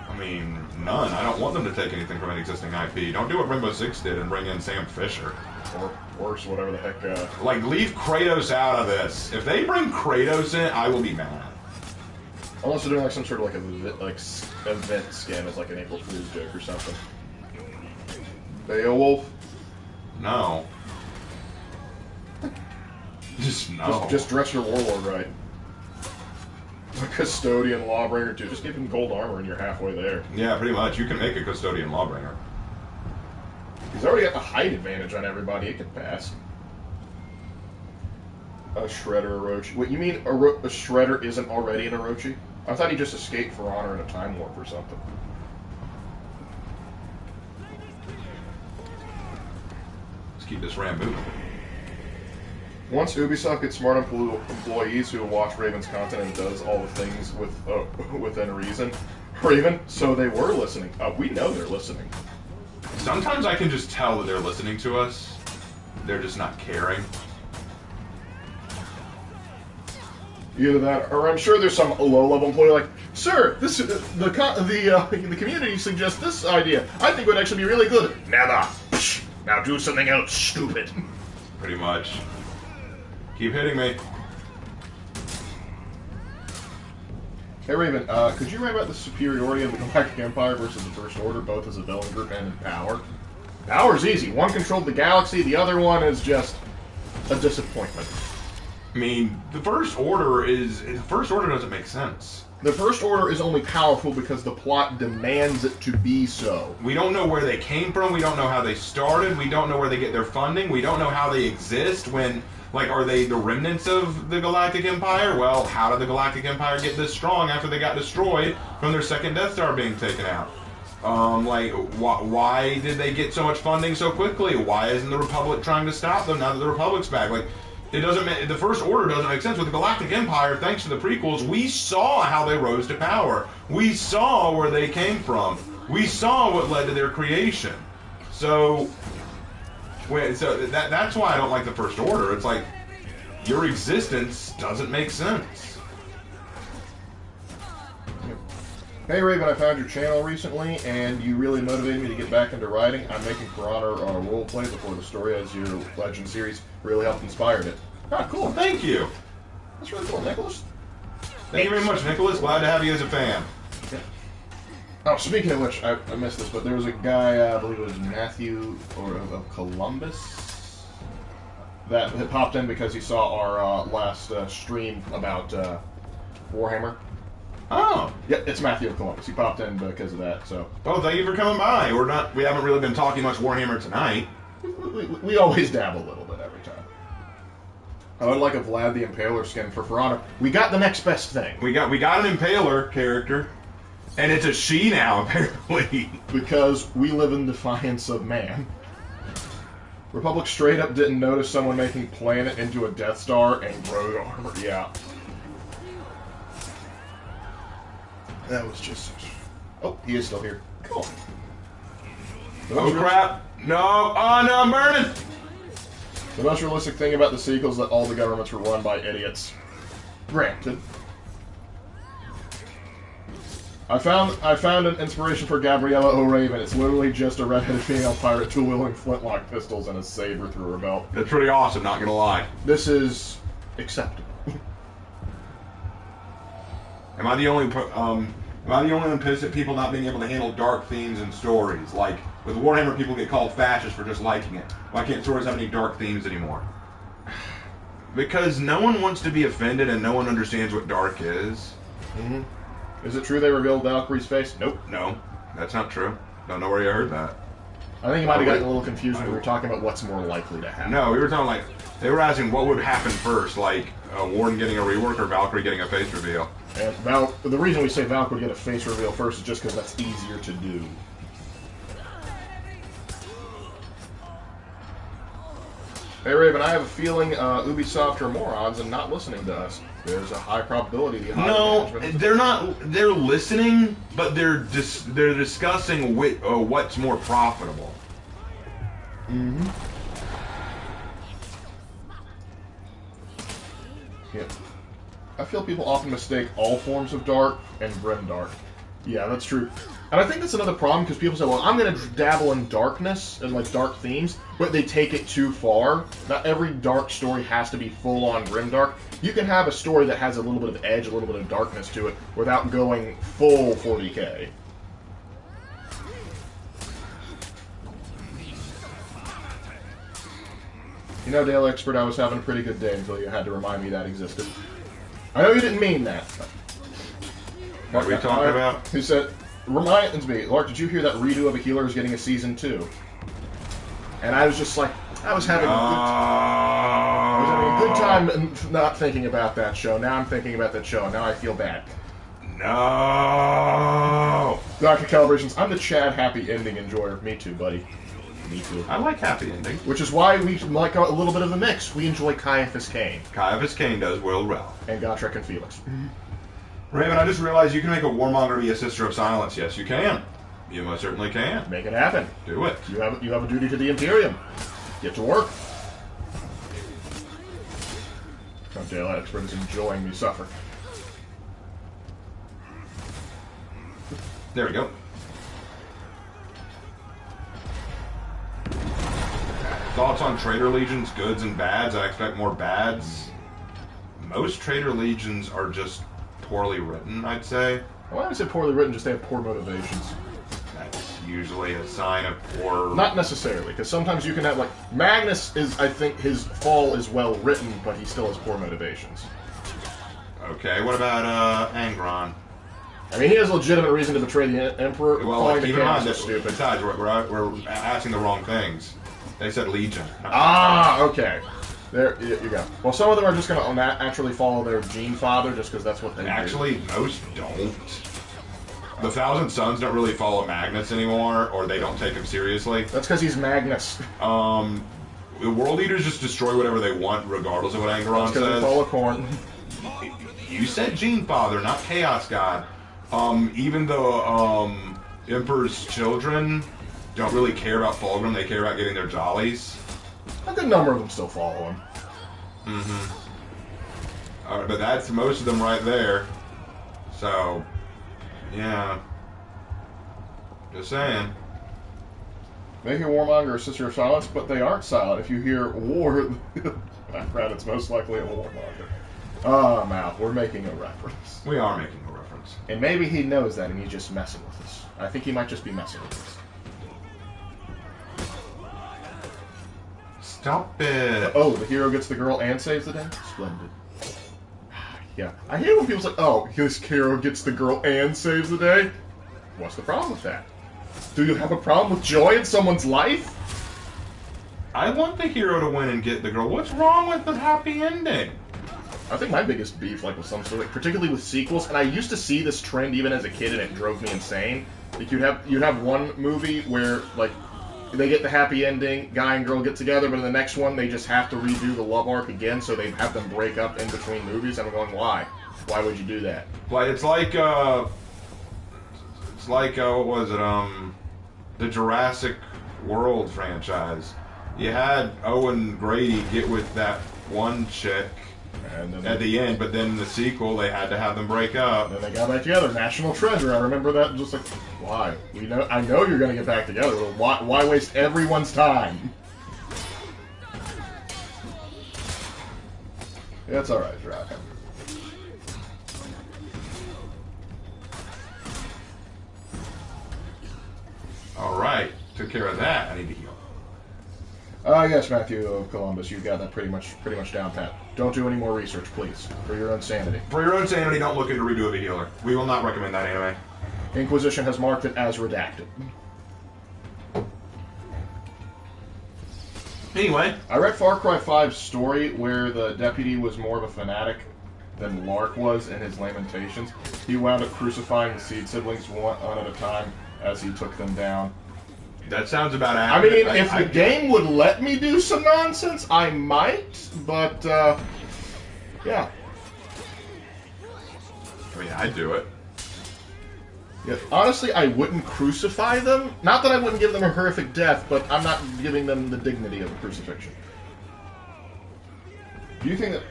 I mean, none. I don't want them to take anything from an existing IP. Don't do what Rainbow Six did and bring in Sam Fisher. Or worse, whatever the heck. Like, leave Kratos out of this. If they bring Kratos in, I will be mad. Unless they're doing like some sort of like event scam as like an April Fool's joke or something. Beowulf? No. Just no. Just dress your warlord right. A custodian lawbringer too. Just give him gold armor and you're halfway there. Yeah, pretty much. You can make a custodian lawbringer. He's already got the height advantage on everybody. It could pass. A Shredder Orochi. What, you mean a Shredder isn't already an Orochi? I thought he just escaped For Honor in a time warp or something. Let's keep this ram moving. Once Ubisoft gets smart employees who watch Raven's content and does all the things within reason, Raven, so they were listening. We know they're listening. Sometimes I can just tell that they're listening to us. They're just not caring. Either that, or I'm sure there's some low-level employee like, sir, the community suggests this idea. I think it would actually be really good. Never. Psh, now do something else stupid. Pretty much. Keep hitting me. Hey Raven, could you write about the superiority of the Galactic Empire versus the First Order, both as a villain group and in power? Power's easy. One controlled the galaxy, the other one is just a disappointment. I mean, the First Order doesn't make sense. The First Order is only powerful because the plot demands it to be so. We don't know where they came from, we don't know how they started, we don't know where they get their funding, we don't know how they exist when... Like, are they the remnants of the Galactic Empire? Well, how did the Galactic Empire get this strong after they got destroyed from their second Death Star being taken out? Why did they get so much funding so quickly? Why isn't the Republic trying to stop them now that the Republic's back? Like, it doesn't make, the First Order doesn't make sense. With the Galactic Empire, thanks to the prequels, we saw how they rose to power. We saw where they came from. We saw what led to their creation. So... that's why I don't like the First Order. It's like, your existence doesn't make sense. Hey Raven, I found your channel recently, and you really motivated me to get back into writing. I'm making For Honor roleplay before the story, as your Legend series really helped inspire it. Ah, cool. Thank you. That's really cool, Nicholas. Thank you very much, Nicholas. Glad to have you as a fan. Yeah. Oh, speaking of which, I missed this, but there was a guy, I believe it was Matthew, of Columbus, that had popped in because he saw our last stream about Warhammer. Oh. Yeah, it's Matthew Columbus. He popped in because of that. So. Well, thank you for coming by. We haven't really been talking much Warhammer tonight. We always dabble a little bit every time. I would like a Vlad the Impaler skin for honor. We got the next best thing. We got an Impaler character, and it's a she now apparently. Because we live in defiance of man. Republic straight up didn't notice someone making planet into a Death Star and road armor. Yeah. That was just... Oh, he is still here. Cool. Oh crap! No! Oh no, I'm burning! The most realistic thing about the sequel is that all the governments were run by idiots. Granted. I found an inspiration for Gabriella O'Raven. It's literally just a redheaded female pirate two-wielding flintlock pistols and a saber through her belt. That's pretty awesome, not gonna lie. This is acceptable. Am I the only one pissed at people not being able to handle dark themes and stories? Like, with Warhammer, people get called fascists for just liking it. Why can't stories have any dark themes anymore? Because no one wants to be offended and no one understands what dark is. Mm-hmm. Is it true they revealed Valkyrie's face? Nope. No, that's not true. Don't know where you heard that. I think you might have gotten a little confused when we were talking about what's more likely to happen. No, we were talking like, they were asking what would happen first, like Warden getting a rework or Valkyrie getting a face reveal. And the reason we say Valk would get a face reveal first is just because that's easier to do. Hey Raven, I have a feeling Ubisoft are morons and not listening to us. There's a high probability the management... they're not. They're listening, but they're discussing what's more profitable. Mm-hmm. Yeah. I feel people often mistake all forms of dark and grimdark. Yeah, that's true. And I think that's another problem, because people say, well, I'm going to dabble in darkness and, like, dark themes, but they take it too far. Not every dark story has to be full-on grimdark. You can have a story that has a little bit of edge, a little bit of darkness to it, without going full 40k. You know, Dale Expert, I was having a pretty good day until you had to remind me that existed. I know you didn't mean that. What are we talking about? Who said, reminds me, Lark, did you hear that redo of A Healer is getting a season 2? And I was just like, I was having a good time not thinking about that show. Now I'm thinking about that show, and now I feel bad. No! Dr. Calibrations, I'm the Chad happy ending enjoyer. Me too, buddy. Me too. I like happy endings. Which is why we like a little bit of the mix. We enjoy Caiaphas Cain. Caiaphas Cain does well. And Gotrek and Felix. Raven, I just realized you can make a warmonger be a Sister of Silence. Yes, you can. You most certainly can. Make it happen. Do it. You have a duty to the Imperium. Get to work. Oh, Dale Expert is enjoying me suffer. There we go. Thoughts on Traitor Legions, goods and bads? I expect more bads. Most Traitor Legions are just poorly written, I'd say. Well, I would say poorly written, just they have poor motivations. That's usually a sign of poor... Not necessarily, because sometimes you can have, like, Magnus is, I think, his fall is well written, but he still has poor motivations. Okay, what about, Angron? I mean, he has legitimate reason to betray the Emperor. Well, keep in mind that, besides, we're asking the wrong things. They said Legion. Ah, okay. There you go. Well, some of them are just going to naturally follow their gene father just because that's what they Actually, most don't. The Thousand Sons don't really follow Magnus anymore, or they don't take him seriously. That's because he's Magnus. The World Eaters just destroy whatever they want, regardless of what Angron says. Because they follow Khorne. You said Gene Father, not Chaos God. Even though Emperor's children don't really care about Fulgrim, they care about getting their jollies. A good number of them still follow him. Mm-hmm. Alright, but that's most of them right there. So, yeah. Just saying. They hear Warmonger or Sister of Silence, but they aren't silent. If you hear War, background, it's most likely a Warmonger. Oh, Mal, we're making a reference. We are making a reference. And maybe he knows that and he's just messing with us. I think he might just be messing with us. Stop it. Oh, the hero gets the girl and saves the day? Splendid. Yeah. I hate when people say, oh, this hero gets the girl and saves the day. What's the problem with that? Do you have a problem with joy in someone's life? I want the hero to win and get the girl. What's wrong with the happy ending? I think my biggest beef, like with some sort of, like, particularly with sequels, and I used to see this trend even as a kid, and it drove me insane. Like you'd have one movie where like they get the happy ending, guy and girl get together, but in the next one they just have to redo the love arc again, so they have them break up in between movies. And I'm going, why? Why would you do that? Well, it's like what was it? The Jurassic World franchise. You had Owen Grady get with that one chick And then at the end, but then in the sequel they had to have them break up. then they got back together. National treasure. I remember that. Just like, why? I know you're going to get back together. But why waste everyone's time? It's all right, Draken. All right, took care of that. I need to heal. Yes, Matthew of Columbus, you've got that pretty much down pat. Don't do any more research, please, for your own sanity. For your own sanity, don't look into redo of a healer. We will not recommend that anime. Inquisition has marked it as redacted. Anyway, I read Far Cry 5's story where the deputy was more of a fanatic than Lark was in his lamentations. He wound up crucifying the Seed siblings one at a time as he took them down. that sounds about I accurate. mean, if the game would let me do some nonsense, I might, but, yeah. I mean, I'd do it. Yeah, honestly, I wouldn't crucify them. Not that I wouldn't give them a horrific death, but I'm not giving them the dignity of a crucifixion. Do you think that...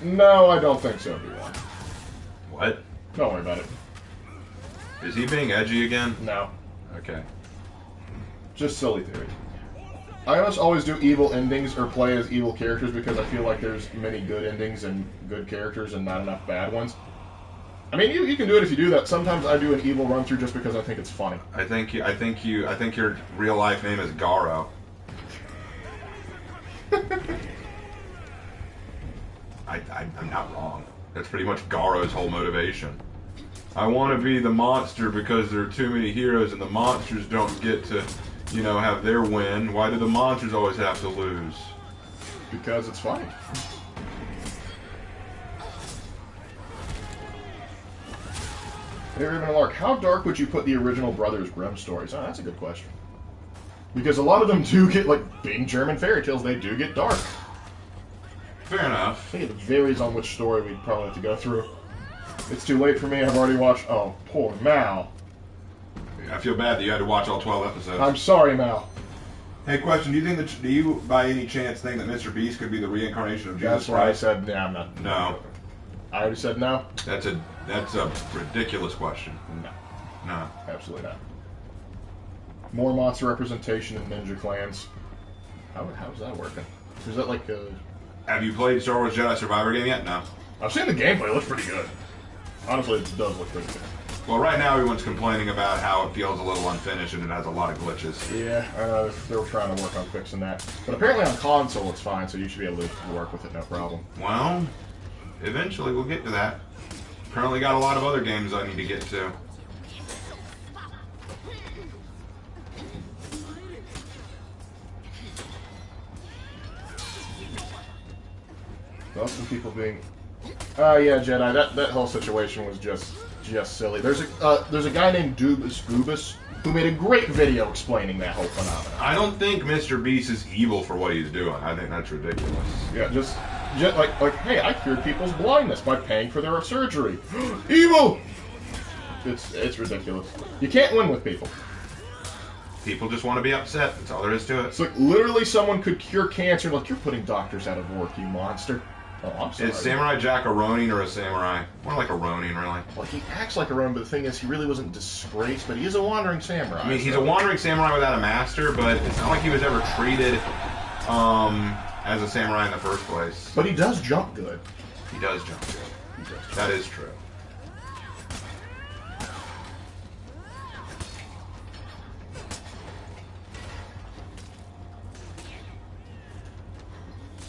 No, I don't think so, B1. What? Don't worry about it. Is he being edgy again? No. Okay. Just silly theory. I almost always do evil endings or play as evil characters because I feel like there's many good endings and good characters and not enough bad ones. I mean, you can do it if you do that. Sometimes I do an evil run through just because I think it's funny. I think your real life name is Garo. I'm not wrong. That's pretty much Garo's whole motivation. I want to be the monster because there are too many heroes and the monsters don't get to, have their win. Why do the monsters always have to lose? Because it's funny. Hey, Raven Lark, how dark would you put the original Brothers Grimm stories? Oh, that's a good question. Because a lot of them do get, like, being German fairy tales, they do get dark. Fair enough. I think it varies on which story we'd probably have to go through. It's too late for me, I've already watched... Oh, poor Mal. I feel bad that you had to watch all 12 episodes. I'm sorry, Mal. Hey, question: do you by any chance think that Mr. Beast could be the reincarnation of Jesus That's why I Christ? said, yeah, I'm not... No. I already said no? That's a ridiculous question. No. No. Absolutely not. More monster representation in Ninja Clans. How's that working? Is that like a... Have you played Star Wars Jedi Survivor game yet? No. I've seen the gameplay, it looks pretty good. Honestly, it does look pretty good. Well, right now everyone's complaining about how it feels a little unfinished and it has a lot of glitches. Yeah, I know, they were trying to work on fixing that. But apparently on console it's fine, so you should be able to work with it, no problem. Well, eventually we'll get to that. Currently got a lot of other games I need to get to. Some people being... yeah, Jedi, that whole situation was just silly. There's a guy named Goobus who made a great video explaining that whole phenomenon. I don't think Mr. Beast is evil for what he's doing. I think that's ridiculous. Yeah, just like, hey, I cured people's blindness by paying for their surgery. Evil! It's ridiculous. You can't win with people. People just want to be upset. That's all there is to it. It's like literally someone could cure cancer. Like, you're putting doctors out of work, you monster. Oh, I'm sorry. Is Samurai Jack a Ronin or a samurai? More like a Ronin, really. Well, he acts like a Ronin, but the thing is, he really wasn't disgraced, but he is a wandering samurai. I mean, he's a wandering samurai without a master, but it's not like he was ever treated as a samurai in the first place. But he does jump good. He does jump good. That is true.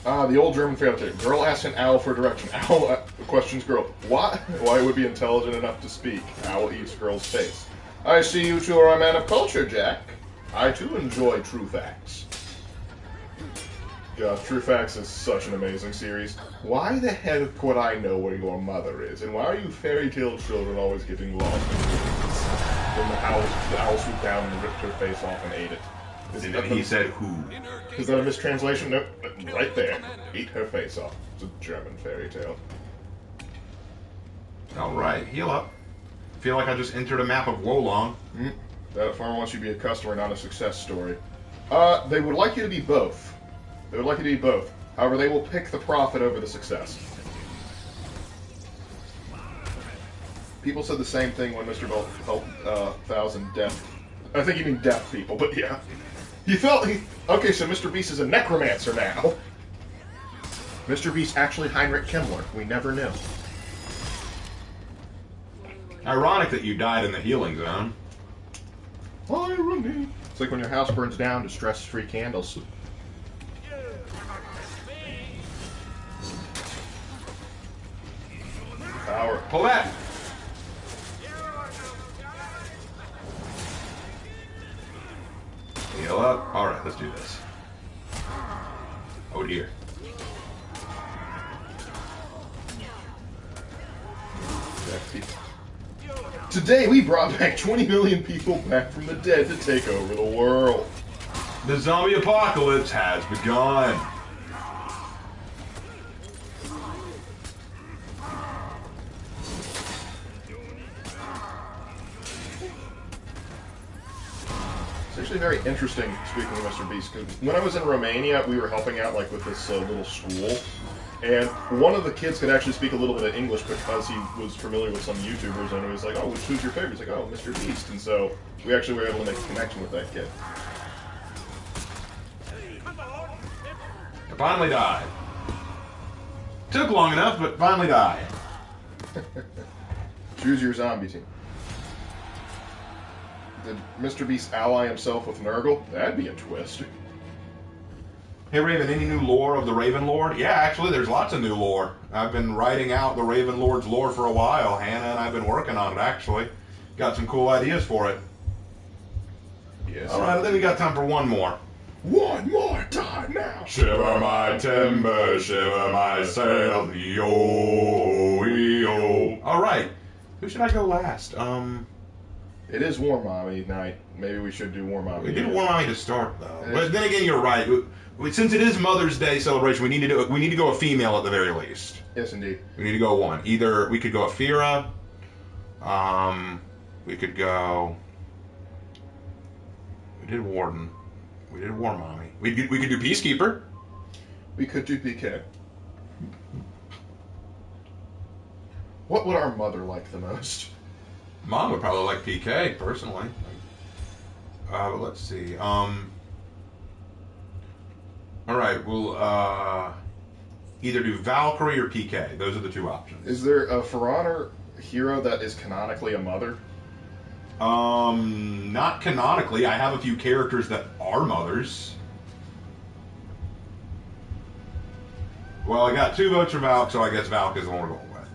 The old German fairy tale. Girl asks an owl for direction. Owl questions girl. Why? Why would be intelligent enough to speak? Owl eats girl's face. I see you two are a man of culture, Jack. I too enjoy True Facts. God, True Facts is such an amazing series. Why the heck would I know where your mother is? And why are you fairy tale children always getting lost in the woods? Then the owl swooped down and ripped her face off and ate it. And then he said who? Is that a mistranslation? Nope. Right there. Eat her face off. It's a German fairy tale. Alright, heal up. Feel like I just entered a map of Wolong. That farm wants you to be a customer, not a success story. They would like you to be both. They would like you to be both. However, they will pick the profit over the success. People said the same thing when Mr. Belt helped 1,000 deaf. I think you mean deaf people, but yeah. Okay, so Mr. Beast is a necromancer now. Mr. Beast actually Heinrich Himmler. We never knew. Ironic that you died in the healing zone. Irony. It's like when your house burns down, distress-free candles. Power. Pull that! Heal up. Alright, let's do this. Oh dear. Today we brought back 20 million people back from the dead to take over the world. The zombie apocalypse has begun. It's actually very interesting, speaking of Mr. Beast, because when I was in Romania, we were helping out like with this little school, and one of the kids could actually speak a little bit of English because he was familiar with some YouTubers, and he was like, oh, who's your favorite? He's like, oh, Mr. Beast, and so we actually were able to make a connection with that kid. I finally died. Took long enough, but finally died. Choose your zombie team. Did Mr. Beast ally himself with Nurgle? That'd be a twist. Hey Raven, any new lore of the Raven Lord? Yeah, actually, there's lots of new lore. I've been writing out the Raven Lord's lore for a while. Hannah and I've been working on it, actually. Got some cool ideas for it. Yes. Alright, I think we got time for one more. One more time now. Shiver my timber, shiver my sail, yo. Alright, who should I go last? It is War Mommy night. Maybe we should do War Mommy. We did War Mommy to start, though. But then again, you're right. Since it is Mother's Day celebration, we need to go a female at the very least. Yes, indeed. We need to go one. Either we could go Aphira. We could go. We did Warden. We did War Mommy. We could do Peacekeeper. We could do PK. What would our mother like the most? Mom would probably like PK personally. But let's see. All right, we'll either do Valkyrie or PK. Those are the two options. Is there a For Honor hero that is canonically a mother? Not canonically. I have a few characters that are mothers. Well, I got 2 votes for Valk, so I guess Valk is the one we're going with.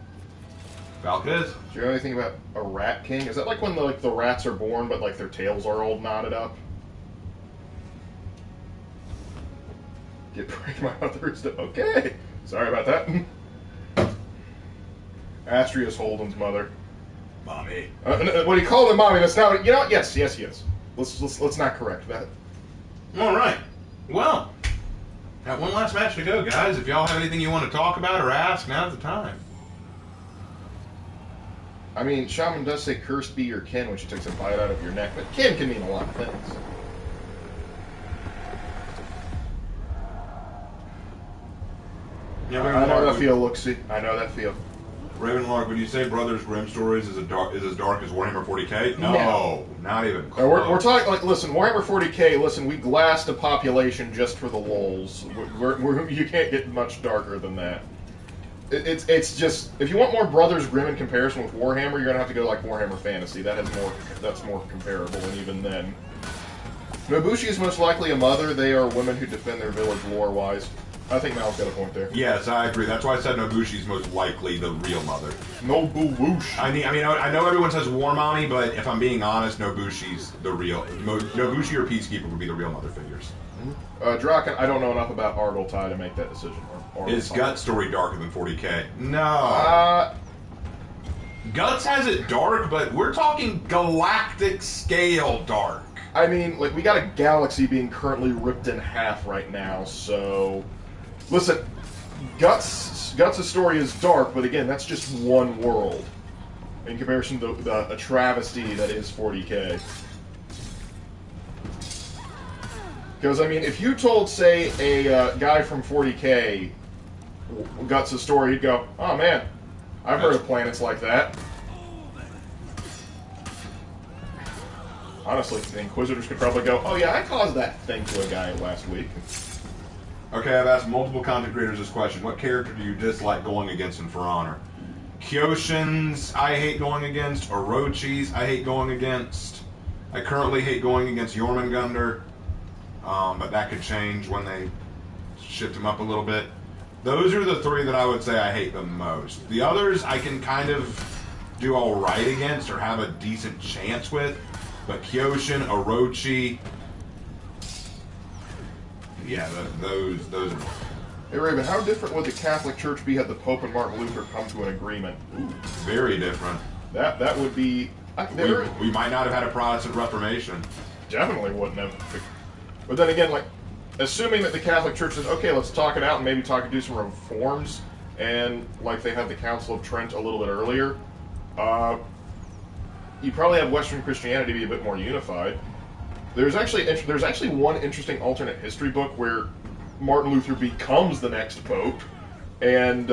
Valk is. Do you know anything about a Rat King? Is that like when the rats are born, but like their tails are all knotted up? Get break my mother's. Okay, sorry about that. Astria's Holden's mother. Mommy. What do you call him, mommy? That's not. You know what? Yes. Let's not correct that. All right. Well, got one last match to go, guys. If y'all have anything you want to talk about or ask, now's the time. I mean, Shaman does say cursed be your kin when she takes a bite out of your neck, but kin can mean a lot of things. Yeah, I know that feel, look-see. I know that feel. Ravenlark, would you say Brothers Grimm stories is as dark as Warhammer 40k? No, not even close. We're talking, like, listen, Warhammer 40k, listen, we glassed a population just for the lulz. You can't get much darker than that. It's just, if you want more Brothers Grimm in comparison with Warhammer, you're gonna have to go like Warhammer Fantasy. That's more comparable, and even then. Nobushi is most likely a mother. They are women who defend their village lore-wise. I think Mal's got a point there. Yes, I agree. That's why I said Nobushi's most likely the real mother. Nobu whoosh. I know everyone says War Mommy, but if I'm being honest, Nobushi's the real. Nobushi or Peacekeeper would be the real mother figures. Draken, I don't know enough about Argyltai to make that decision. Is Guts story darker than 40k? No. Guts has it dark, but we're talking galactic scale dark. I mean, like, we got a galaxy being currently ripped in half right now, so... Listen, Guts' story is dark, but again, that's just one world. In comparison to a travesty that is 40k. Because, I mean, if you told, say, a guy from 40k Guts' story, he'd go, oh man, I've heard of planets like that. Honestly, the Inquisitors could probably go, oh yeah, I caused that thing to a guy last week. Okay, I've asked multiple content creators this question. What character do you dislike going against in For Honor? Kyoshins, I hate going against. Orochis, I hate going against. I currently hate going against Jormungandr, but that could change when they shift him up a little bit. Those are the three that I would say I hate the most. The others I can kind of do all right against or have a decent chance with, but Kyoshin, Orochi, yeah, those are... Hey Raven, how different would the Catholic Church be had the Pope and Martin Luther come to an agreement? Ooh, very different. That would be... We might not have had a Protestant Reformation. Definitely wouldn't have. But then again, like, assuming that the Catholic Church says, okay, let's talk it out and maybe do some reforms, and like they had the Council of Trent a little bit earlier, you probably have Western Christianity be a bit more unified. There's actually one interesting alternate history book where Martin Luther becomes the next pope, and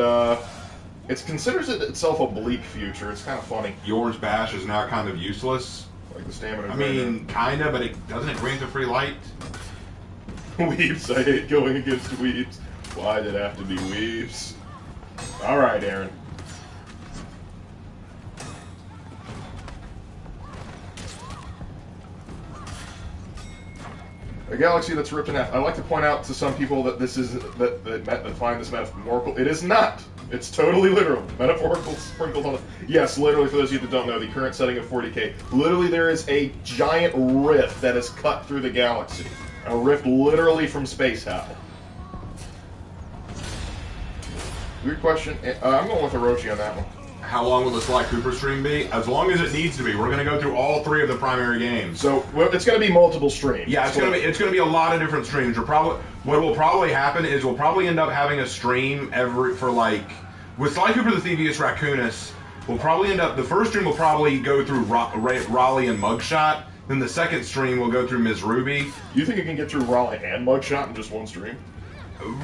it considers it itself a bleak future. It's kind of funny. Yours Bash is now kind of useless. Like the stamina. I mean, kind of, but doesn't it grant the free light? Weaves, I hate going against weaves. Why did it have to be weaves? Alright, Aaron. A galaxy that's ripped in half. I like to point out to some people that this is that find this metaphorical. It is not. It's totally literal. Metaphorical sprinkled on it. Yes, literally, for those of you that don't know, the current setting of 40k, literally there is a giant rift that is cut through the galaxy. A rift literally from space, Hal. Weird question. I'm going with Orochi on that one. How long will the Sly Cooper stream be? As long as it needs to be. We're going to go through all three of the primary games. So it's going to be multiple streams. Yeah, it's going to be a lot of different streams. What will probably happen is we'll probably end up having a stream with Sly Cooper the Thievius Raccoonus. We'll probably end up, the first stream will probably go through Raleigh and Mugshot. Then the second stream will go through Ms. Ruby. You think you can get through Raleigh and Mugshot in just one stream?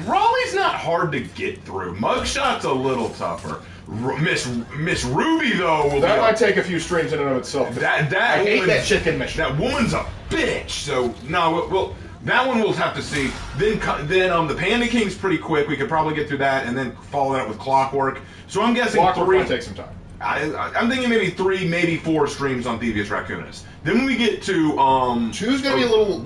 Raleigh's not hard to get through. Mugshot's a little tougher. Miss Ruby though that might take a few streams in and of itself. I hate that chicken mission. That woman's a bitch. So no, that one we'll have to see. Then the Panda King's pretty quick. We could probably get through that and then follow that with Clockwork. So I'm guessing Clockwork might take some time. I'm thinking maybe 3, maybe 4 streams on Thievius Raccoonus. Then when we get to 2's gonna be a little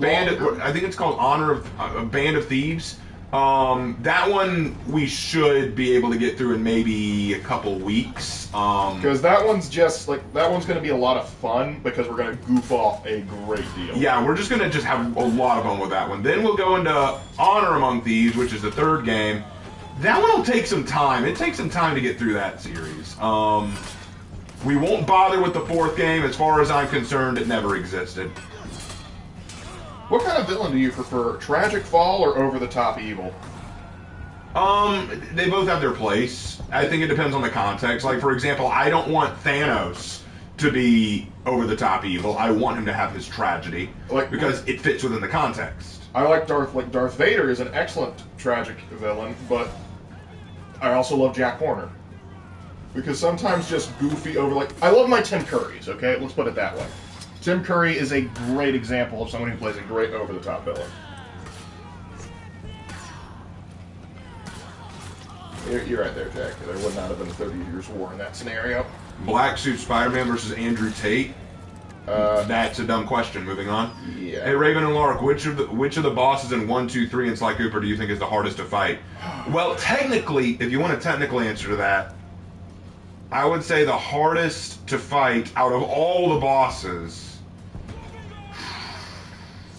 I think it's called Honor of a Band of Thieves. That one we should be able to get through in maybe a couple weeks. Because that one's going to be a lot of fun because we're going to goof off a great deal. Yeah, we're just going to have a lot of fun with that one. Then we'll go into Honor Among Thieves, which is the third game. That one will take some time. It takes some time to get through that series. We won't bother with the fourth game. As far as I'm concerned, it never existed. What kind of villain do you prefer? Tragic Fall or over-the-top evil? They both have their place. I think it depends on the context. Like, for example, I don't want Thanos to be over-the-top evil. I want him to have his tragedy, because it fits within the context. I like Darth Vader is an excellent tragic villain, but I also love Jack Horner. Because sometimes just goofy I love my Tim Currys, okay? Let's put it that way. Tim Curry is a great example of someone who plays a great over-the-top villain. You're right there, Jack. There would not have been a 30 Years' War in that scenario. Black Suit Spider-Man versus Andrew Tate. That's a dumb question. Moving on. Yeah. Hey, Raven and Lark, which of the bosses in 1, 2, 3 and Sly Cooper do you think is the hardest to fight? Well, technically, if you want a technical answer to that, I would say the hardest to fight out of all the bosses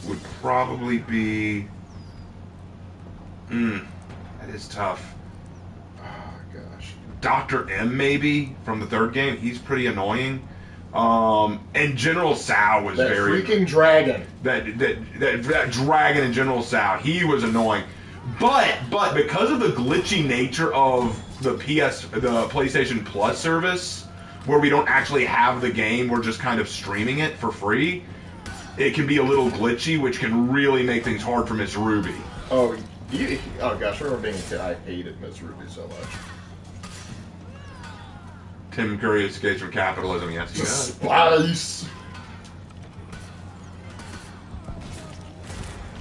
would probably be... that is tough. Oh, gosh. Dr. M, maybe, from the third game. He's pretty annoying. And General Sao was That very... freaking dragon. That dragon in General Sao, he was annoying. But because of the glitchy nature of the PlayStation Plus service, where we don't actually have the game, we're just kind of streaming it for free, it can be a little glitchy, which can really make things hard for Miss Ruby. Oh, oh gosh, I remember being a kid. I hated Miss Ruby so much. Tim Curry escapes from capitalism, yes he does. Spice!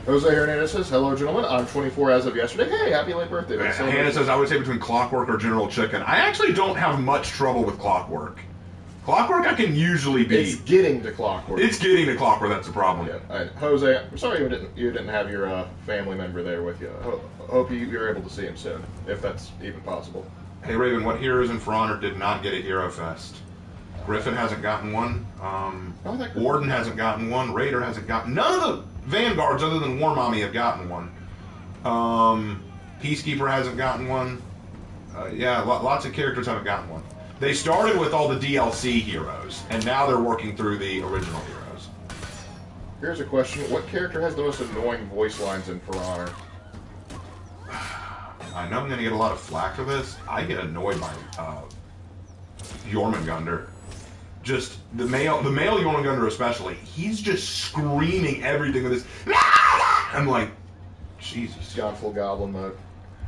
Jose Hernandez says, hello gentlemen, I'm 24 as of yesterday. Hey, happy late birthday. Hannah says, I would say between Clockwork or General Chicken. I actually don't have much trouble with Clockwork. Clockwork I can usually beat. It's getting to Clockwork. It's getting to Clockwork, that's the problem. Yeah. Jose, I'm sorry you didn't have your family member there with you. Hope you're able to see him soon, if that's even possible. Hey Raven, what heroes in For Honor did not get a Hero Fest? Griffin hasn't gotten one. Warden hasn't gotten one. Raider hasn't gotten... None of the Vanguards other than War Mommy have gotten one. Peacekeeper hasn't gotten one. Yeah, lots of characters haven't gotten one. They started with all the DLC heroes, and now they're working through the original heroes. Here's a question. What character has the most annoying voice lines in For Honor? I know I'm going to get a lot of flack for this. I get annoyed by Jormungandr. Just the male Jormungandr especially. He's just screaming everything with this. I'm like, Jesus. He's gone full goblin mode.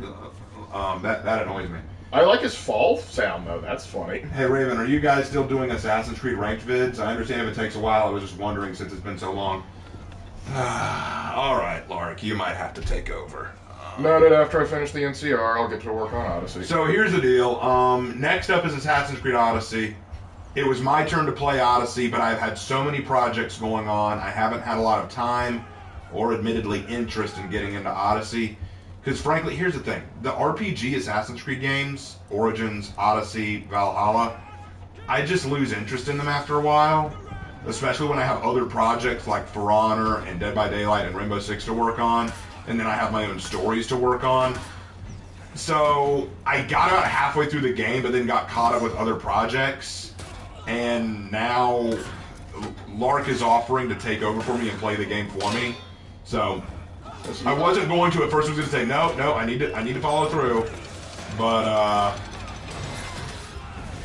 That annoys me. I like his fall sound though. That's funny. Hey Raven, are you guys still doing Assassin's Creed ranked vids? I understand if it takes a while. I was just wondering since it's been so long. All right, Lark, you might have to take over. Noted, after I finish the NCR, I'll get to work on Odyssey. So here's the deal. Next up is Assassin's Creed Odyssey. It was my turn to play Odyssey, but I've had so many projects going on, I haven't had a lot of time or admittedly interest in getting into Odyssey. Because frankly, here's the thing. The RPG Assassin's Creed games, Origins, Odyssey, Valhalla, I just lose interest in them after a while. Especially when I have other projects like For Honor and Dead by Daylight and Rainbow Six to work on. And then I have my own stories to work on. So I got about halfway through the game, but then got caught up with other projects. And now Lark is offering to take over for me and play the game for me. So I wasn't going to at first. I was going to say no, I need to follow through. But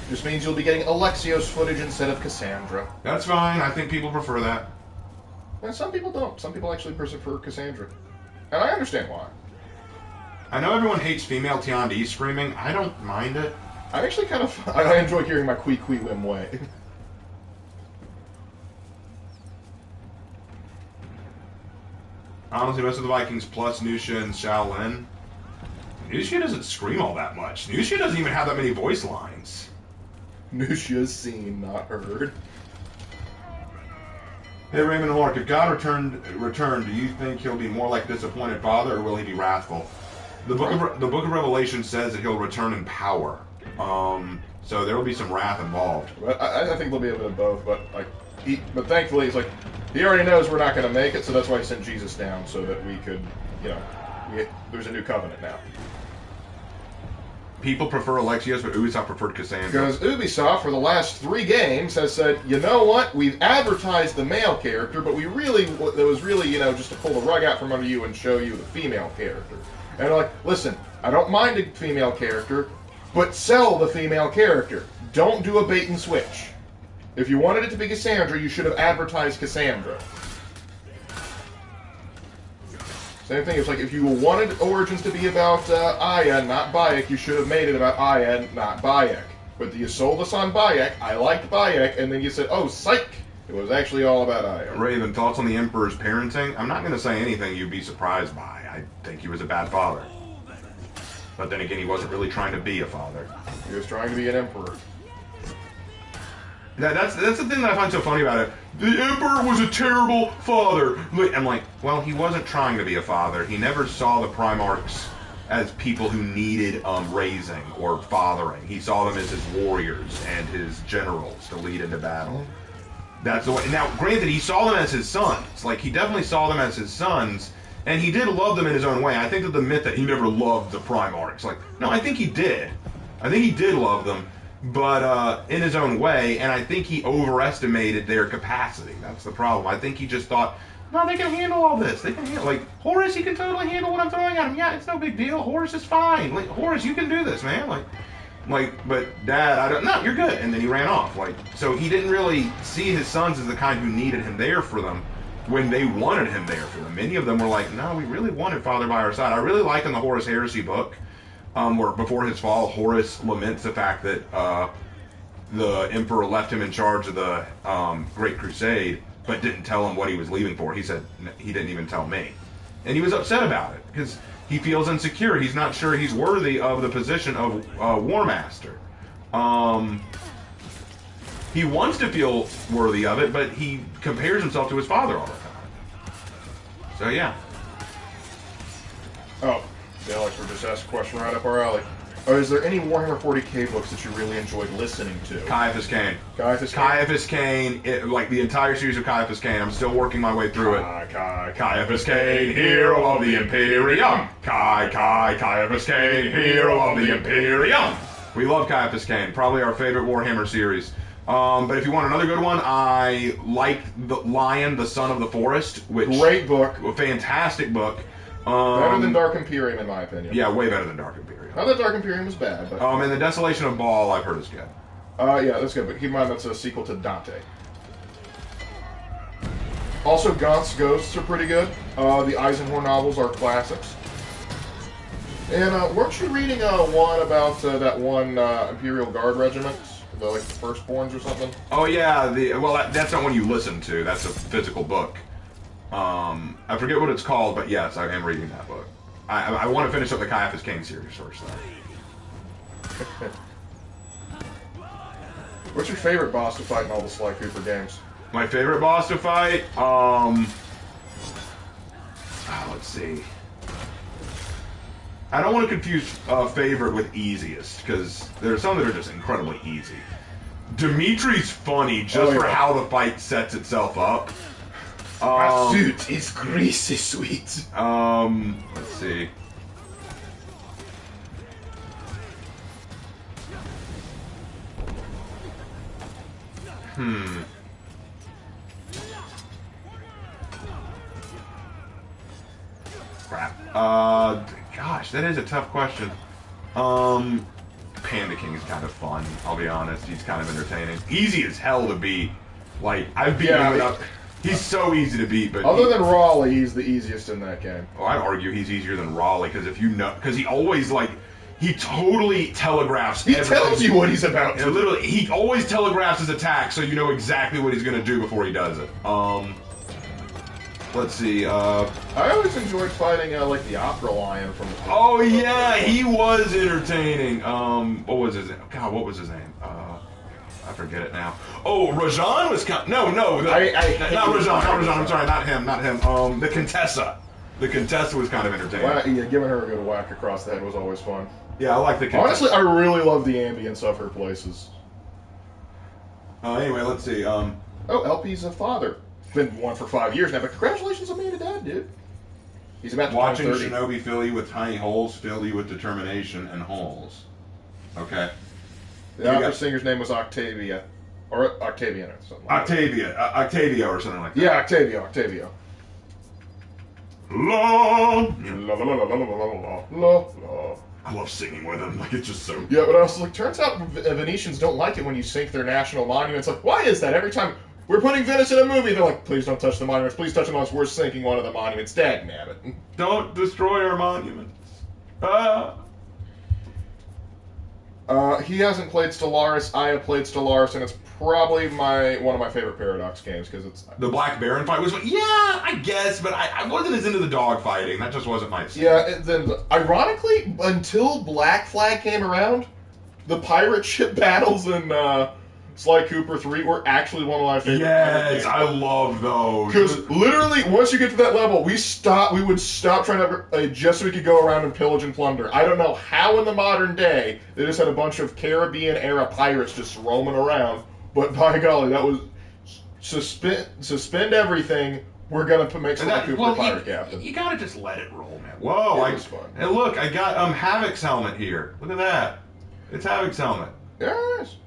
just means you'll be getting Alexios footage instead of Cassandra. That's fine. I think people prefer that. And some people don't. Some people actually prefer Cassandra. And I understand why. I know everyone hates female Tiandi screaming. I don't mind it. I actually kind of... I enjoy hearing my Kui Kui Wim Wei. Honestly, most of the Vikings plus Nusha and Shaolin. Nusha doesn't scream all that much. Nusha doesn't even have that many voice lines. Nusha's seen, not heard. Hey Raymond and Lark, if God returned, do you think he'll be more like a disappointed father, or will he be wrathful? The book of Revelation says that he'll return in power. So there will be some wrath involved. I think there'll be a bit of both, but but thankfully he's like, he already knows we're not going to make it, so that's why he sent Jesus down, so that we could, there's a new covenant now. People prefer Alexios, but Ubisoft preferred Cassandra. Because Ubisoft, for the last 3 games, has said, you know what, we've advertised the male character, but it was really, just to pull the rug out from under you and show you the female character. And they're like, listen, I don't mind a female character, but sell the female character. Don't do a bait and switch. If you wanted it to be Cassandra, you should have advertised Cassandra. Same thing, it's like if you wanted Origins to be about Aya, not Bayek, you should have made it about Aya, not Bayek. But you sold us on Bayek, I liked Bayek, and then you said, oh, psych! It was actually all about Aya. Raven, thoughts on the Emperor's parenting? I'm not going to say anything you'd be surprised by. I think he was a bad father. But then again, he wasn't really trying to be a father. He was trying to be an emperor. That's the thing that I find so funny about it. The Emperor was a terrible father. I'm like, well, he wasn't trying to be a father. He never saw the Primarchs as people who needed raising or fathering. He saw them as his warriors and his generals to lead into battle. That's the way. Now, granted, he saw them as his sons. Like, he definitely saw them as his sons, and he did love them in his own way. I think that the myth that he never loved the Primarchs, like, no, I think he did. I think he did love them, but in his own way, and I think he overestimated their capacity. That's the problem. I think he just thought, no, they can handle all this. They can handle, like, Horus, he can totally handle what I'm throwing at him. Yeah, it's no big deal. Horus is fine. Like, Horus, you can do this, man. Like, but Dad, I don't, no, you're good. And then he ran off. Like, so he didn't really see his sons as the kind who needed him there for them when they wanted him there for them. Many of them were like, no, we really wanted Father by our side. I really like in the Horus Heresy book, where before his fall, Horus laments the fact that the Emperor left him in charge of the Great Crusade, but didn't tell him what he was leaving for. He said, he didn't even tell me. And he was upset about it, because he feels insecure. He's not sure he's worthy of the position of War Master. He wants to feel worthy of it, but he compares himself to his father all the time. So, yeah. Oh, the Alex were just asked a question right up our alley. Is there any Warhammer 40k books that you really enjoyed listening to? Caiaphas Cain. Caiaphas Cain? Caiaphas Cain, like the entire series of Caiaphas Cain. I'm still working my way through it. Caiaphas Cain, hero of the Imperium. Caiaphas Cain, hero of the Imperium. We love Caiaphas Cain. Probably our favorite Warhammer series. But if you want another good one, I like The Lion, the Son of the Forest, which great book. A fantastic book. Better than Dark Imperium, in my opinion. Yeah, way better than Dark Imperium. Not that Dark Imperium was bad, but... And The Desolation of Baal, I've heard is good. Yeah, that's good, but keep in mind that's a sequel to Dante. Also, Gaunt's Ghosts are pretty good. The Eisenhower novels are classics. And weren't you reading one about that one Imperial Guard regiment? The, like, the Firstborns or something? Oh, yeah. That's not one you listen to. That's a physical book. I forget what it's called, but yes, I am reading that book. I want to finish up the Caiaphas Cain series first, though. What's your favorite boss to fight in all the Sly Cooper games? My favorite boss to fight? Let's see. I don't want to confuse favorite with easiest, because there are some that are just incredibly easy. Dimitri's funny just for how the fight sets itself up. My suit is greasy sweet. Let's see. Crap. Gosh, that is a tough question. Panda King is kind of fun, I'll be honest. He's kind of entertaining. Easy as hell to beat. Like, I've beaten him without... He's so easy to beat, but... Other than Raleigh, he's the easiest in that game. Oh, I'd argue he's easier than Raleigh, because if you know... Because he always, like... He totally telegraphs everything. He tells you what he's about to do. Literally, he always telegraphs his attack, so you know exactly what he's going to do before he does it. Let's see, I always enjoyed fighting, like, the Opera Lion from the... Oh, yeah, he was entertaining. What was his name? God, what was his name? I forget it now. Oh, Rajan was kind... No, not Rajan, I'm sorry, not him. The Contessa. The Contessa was kind of entertaining. Yeah, giving her a good whack across the head was always fun. Yeah, I like the Contessa. Honestly, I really love the ambience of her places. Anyway, let's see, Oh, LP's a father. Been one for 5 years now, but congratulations on being a dad, dude. He's about to watching turn 30. Shinobi fill you with tiny holes, fill you with determination and holes. Okay. The opera singer's name was Octavia. Or Octavian or something like Octavia or something like that. Yeah, Octavia. La. La. I love singing with him. Like, it's just so... Yeah, but I was like, turns out Venetians don't like it when you sink their national monuments. Like, why is that? Every time we're putting Venice in a movie, they're like, please don't touch the monuments. Please touch them unless we're sinking one of the monuments. Dagnabbit. Don't destroy our monuments. He hasn't played Stellaris. I have played Stellaris, and it's probably one of my favorite Paradox games because it's the Black Baron fight was I guess, but I wasn't as into the dog fighting. That just wasn't my style. Yeah, then ironically, until Black Flag came around, the pirate ship battles in Sly Cooper 3 were actually one of my favorite. Yes, I love those. Because literally, once you get to that level, we would stop trying to just so we could go around and pillage and plunder. I don't know how in the modern day they just had a bunch of Caribbean era pirates just roaming around, but by golly, that was suspend everything. We're gonna make Sly Cooper a pirate captain. You gotta just let it roll, man. Whoa, It was fun. And look, I got Havoc's helmet here. Look at that. It's Havoc's helmet. Yes.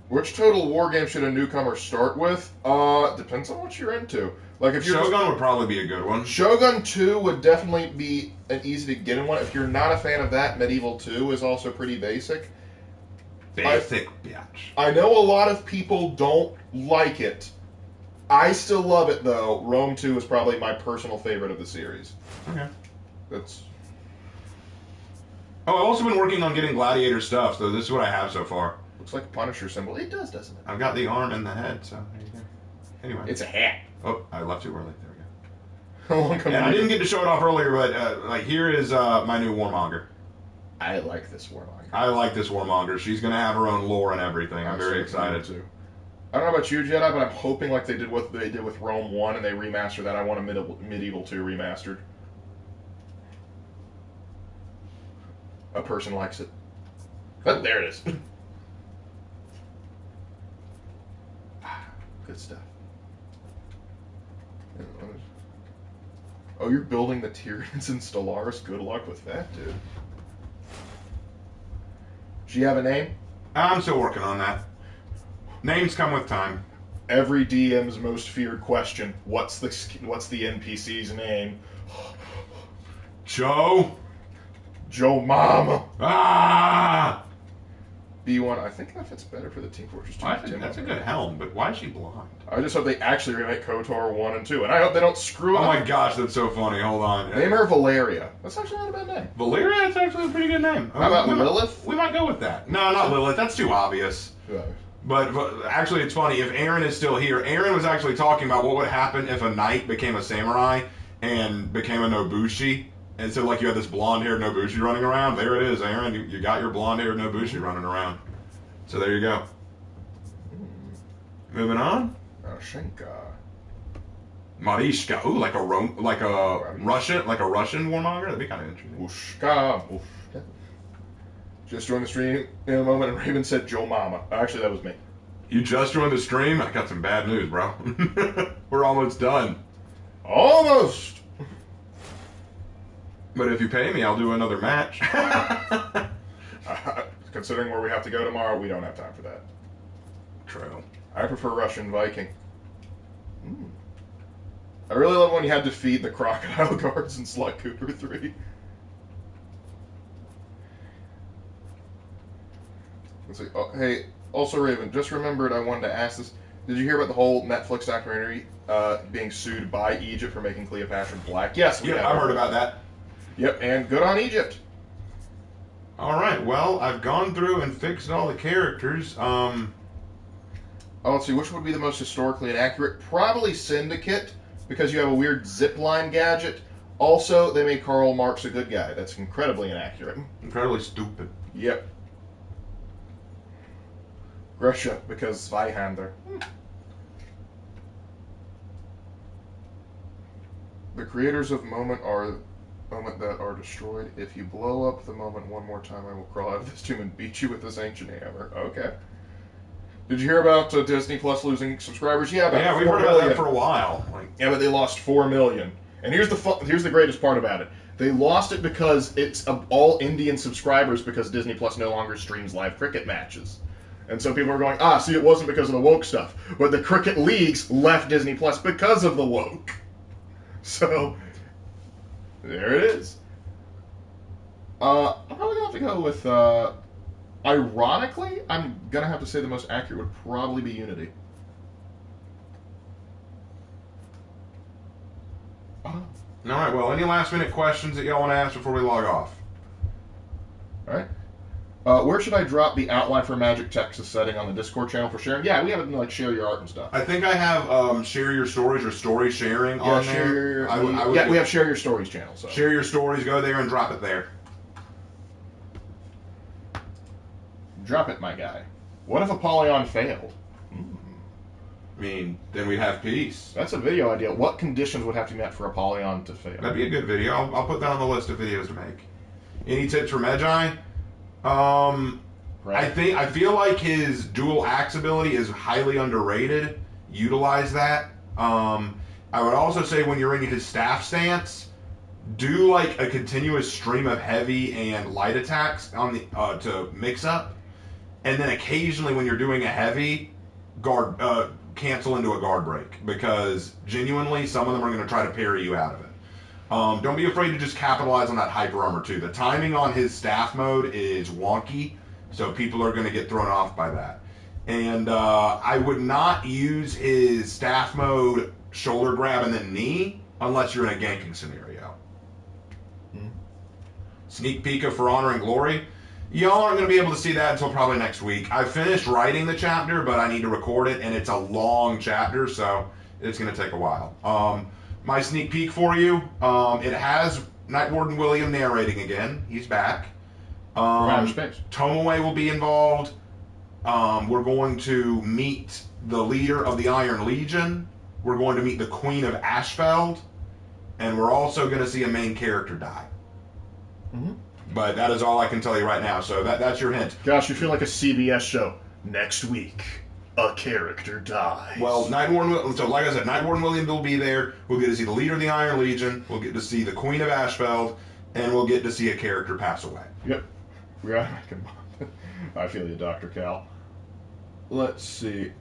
Which Total War game should a newcomer start with? Depends on what you're into. Like if you're Shogun would probably be a good one. Shogun 2 would definitely be an easy to get in one. If you're not a fan of that, Medieval 2 is also pretty basic. Basic bitch. I know a lot of people don't like it. I still love it though. Rome 2 is probably my personal favorite of the series. Okay. That's. Oh, I've also been working on getting Gladiator stuff, so this is what I have so far. Looks like a Punisher symbol. It does, doesn't it? I've got the arm and the head, so there you go. Anyway. It's a hat. Oh, I left too early. There we go. How long come And I didn't get to show it off earlier, but like here is my new Warmonger. I like this Warmonger. I like this Warmonger. She's going to have her own lore and everything. I'm very excited. Too. I don't know about you, Jedi, but I'm hoping like they did what they did with Rome 1 and they remastered that. I want a Medieval 2 remastered. A person likes it. Oh, there it is. Good stuff. Oh, you're building the Tyrians and Stellaris? Good luck with that, dude. Do you have a name? I'm still working on that. Names come with time. Every DM's most feared question: what's the NPC's name? Joe. Joe Mama. Ah! B1. I think that fits better for the Team Fortress 2. I think that's a good helm, but why is she blonde? I just hope they actually remake KOTOR 1 and 2, and I hope they don't screw Oh up. my gosh, that's so funny. Hold on. Name her Valeria. That's actually not a bad name. Valeria? That's actually a pretty good name. How about Lilith? We might go with that. No, not Lilith. That's too obvious. Yeah. But actually, it's funny. If Aaron is still here, Aaron was actually talking about what would happen if a knight became a samurai and became a Nobushi. And so, like, you had this blonde-haired Nobushi running around. There it is, Aaron. You got your blonde-haired Nobushi running around. So there you go. Moving on. Shenka. Marishka. Ooh, like a Russian warmonger. That'd be kind of interesting. Ushka. Just joined the stream in a moment, and Raven said Joe Mama. Actually, that was me. You just joined the stream? I got some bad news, bro. We're almost done. Almost. But if you pay me, I'll do another match. Considering where we have to go tomorrow, we don't have time for that. True. I prefer Russian Viking. I really love when you had to feed the crocodile guards in Sly Cooper 3. Let's see. Oh, hey, also Raven, just remembered I wanted to ask this. Did you hear about the whole Netflix documentary being sued by Egypt for making Cleopatra black? Yes, we have. I heard about that. Yep, and good on Egypt. All right, well, I've gone through and fixed all the characters. Oh, let's see, which would be the most historically inaccurate? Probably Syndicate, because you have a weird zipline gadget. Also, they made Karl Marx a good guy. That's incredibly inaccurate. Incredibly stupid. Yep. Russia, because Zweihander. The creators of Moment that are destroyed. If you blow up the Moment one more time, I will crawl out of this tomb and beat you with this ancient hammer. Okay. Did you hear about Disney Plus losing subscribers? Yeah, we've heard about that for a while. Yeah, but they lost 4 million. And here's the greatest part about it. They lost it because it's all Indian subscribers because Disney Plus no longer streams live cricket matches. And so people are going, see, it wasn't because of the woke stuff. But the cricket leagues left Disney Plus because of the woke. So, there it is. I'm probably going to have to go with, ironically, I'm going to have to say the most accurate would probably be Unity. All right, well, any last-minute questions that y'all want to ask before we log off? All right. Where should I drop the outline for Magic Texas setting on the Discord channel for sharing? Yeah, we have it in, like, share your art and stuff. I think I have share your stories or story sharing on there. We have share your stories channel. So share your stories, go there and drop it there. Drop it, my guy. What if Apollyon failed? I mean, then we'd have peace. That's a video idea. What conditions would have to be met for Apollyon to fail? That'd be a good video. I'll put that on the list of videos to make. Any tips for Medjai? I feel like his dual axe ability is highly underrated. Utilize that. I would also say when you're in his staff stance, do like a continuous stream of heavy and light attacks on the to mix up, and then occasionally when you're doing a heavy, guard cancel into a guard break, because genuinely some of them are going to try to parry you out of it. Don't be afraid to just capitalize on that hyper armor too. The timing on his staff mode is wonky, so people are going to get thrown off by that. And I would not use his staff mode shoulder grab and then knee unless you're in a ganking scenario. Sneak peek of For Honor and Glory. Y'all aren't going to be able to see that until probably next week. I finished writing the chapter, but I need to record it, and it's a long chapter, so it's going to take a while. My sneak peek for you, it has Night Warden William narrating again. He's back. Tomoe will be involved. We're going to meet the leader of the Iron Legion. We're going to meet the Queen of Ashfeld. And we're also going to see a main character die. But that is all I can tell you right now, so that's your hint. Gosh, you feel like a CBS show. Next week, a character dies. Well, so like I said, Night Warden William will be there. We'll get to see the leader of the Iron Legion. We'll get to see the Queen of Ashfeld. And we'll get to see a character pass away. Yep. We gotta make him. I feel you, Dr. Cal. Let's see.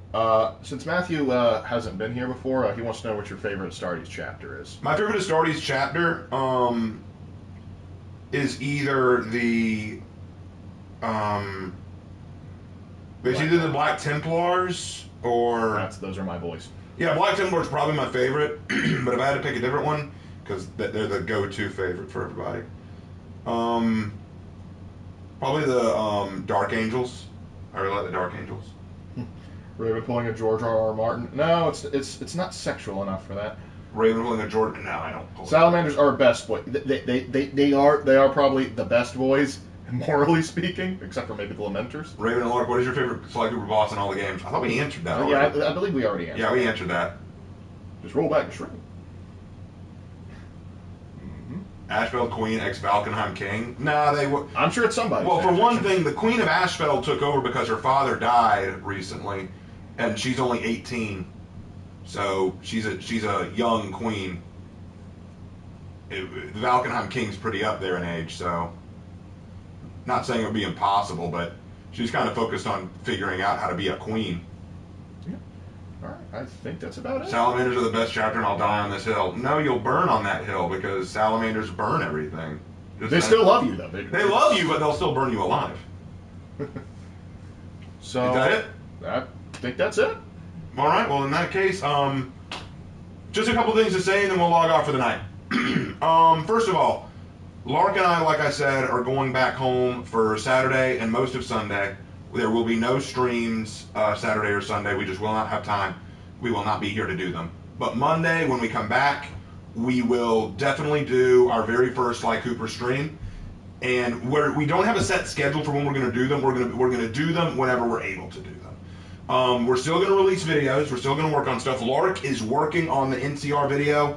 Since Matthew hasn't been here before, he wants to know what your favorite Astartes chapter is. My favorite Astartes chapter is either the it's either the Black Templars or those are my boys. Yeah, Black Templars probably my favorite, but if I had to pick a different one, because they're the go-to favorite for everybody, probably the Dark Angels. I really like the Dark Angels. Raven pulling a George R.R. Martin. No, it's not sexual enough for that. Raven pulling a George. No, I don't. Pull Salamanders are best boys. They are probably the best boys, morally speaking, except for maybe the Lamenters. Raven and Lark, what is your favorite Sly Cooper boss in all the games? I thought we answered that. Yeah, I believe we already answered. Yeah, we answered that. Just roll back and shrink. Ashfeld Queen, ex-Valkenheim King. Nah, they were... I'm sure it's somebody. Well, for one thing, the Queen of Ashfeld took over because her father died recently, and she's only 18. So she's a young queen. The Valkenheim King's pretty up there in age, so... Not saying it would be impossible, but she's kind of focused on figuring out how to be a queen. Alright, I think that's about it. Salamanders are the best chapter and I'll die on this hill. No, you'll burn on that hill because salamanders burn everything. They still love you, though. They love you, but they'll still burn you alive. So, is that it? I think that's it. Alright, well in that case, just a couple things to say and then we'll log off for the night. First of all, Lark and I, like I said, are going back home for Saturday and most of Sunday. There will be no streams Saturday or Sunday. We just will not have time. We will not be here to do them. But Monday, when we come back, we will definitely do our very first Sly Cooper stream. And we don't have a set schedule for when we're going to do them. We're going to do them whenever we're able to do them. We're still going to release videos. We're still going to work on stuff. Lark is working on the NCR video.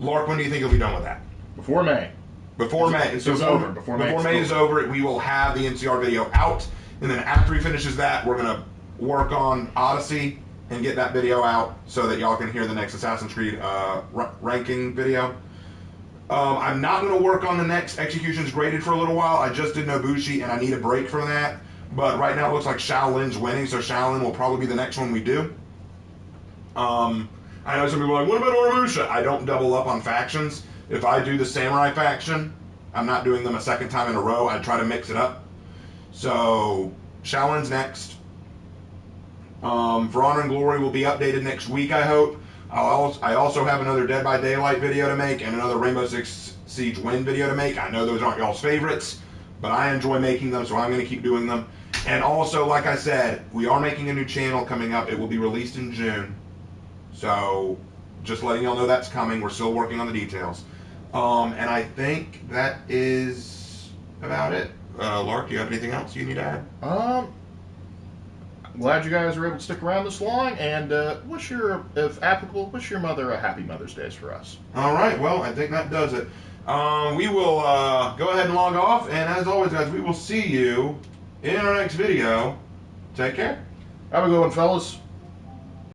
Lark, when do you think you'll be done with that? Before May. Before May. So before May is over, we will have the NCR video out. And then after he finishes that, we're going to work on Odyssey and get that video out so that y'all can hear the next Assassin's Creed ranking video. I'm not going to work on the next Executions Graded for a little while. I just did Nobushi, and I need a break from that. But right now it looks like Shaolin's winning, so Shaolin will probably be the next one we do. I know some people are like, what about Oromusha? I don't double up on factions. If I do the Samurai faction, I'm not doing them a second time in a row. I try to mix it up. So, Shaolin's next. For Honor and Glory will be updated next week, I hope. I also have another Dead by Daylight video to make and another Rainbow Six Siege Win video to make. I know those aren't y'all's favorites, but I enjoy making them, so I'm going to keep doing them. And also, like I said, we are making a new channel coming up. It will be released in June. So, just letting y'all know that's coming. We're still working on the details. And I think that is about it. Lark, do you have anything else you need to add? I'm glad you guys were able to stick around this long. And if applicable, wish your mother a happy Mother's Day for us. All right, well, I think that does it. We will go ahead and log off, and as always, guys, we will see you in our next video. Take care. Have a good one, fellas.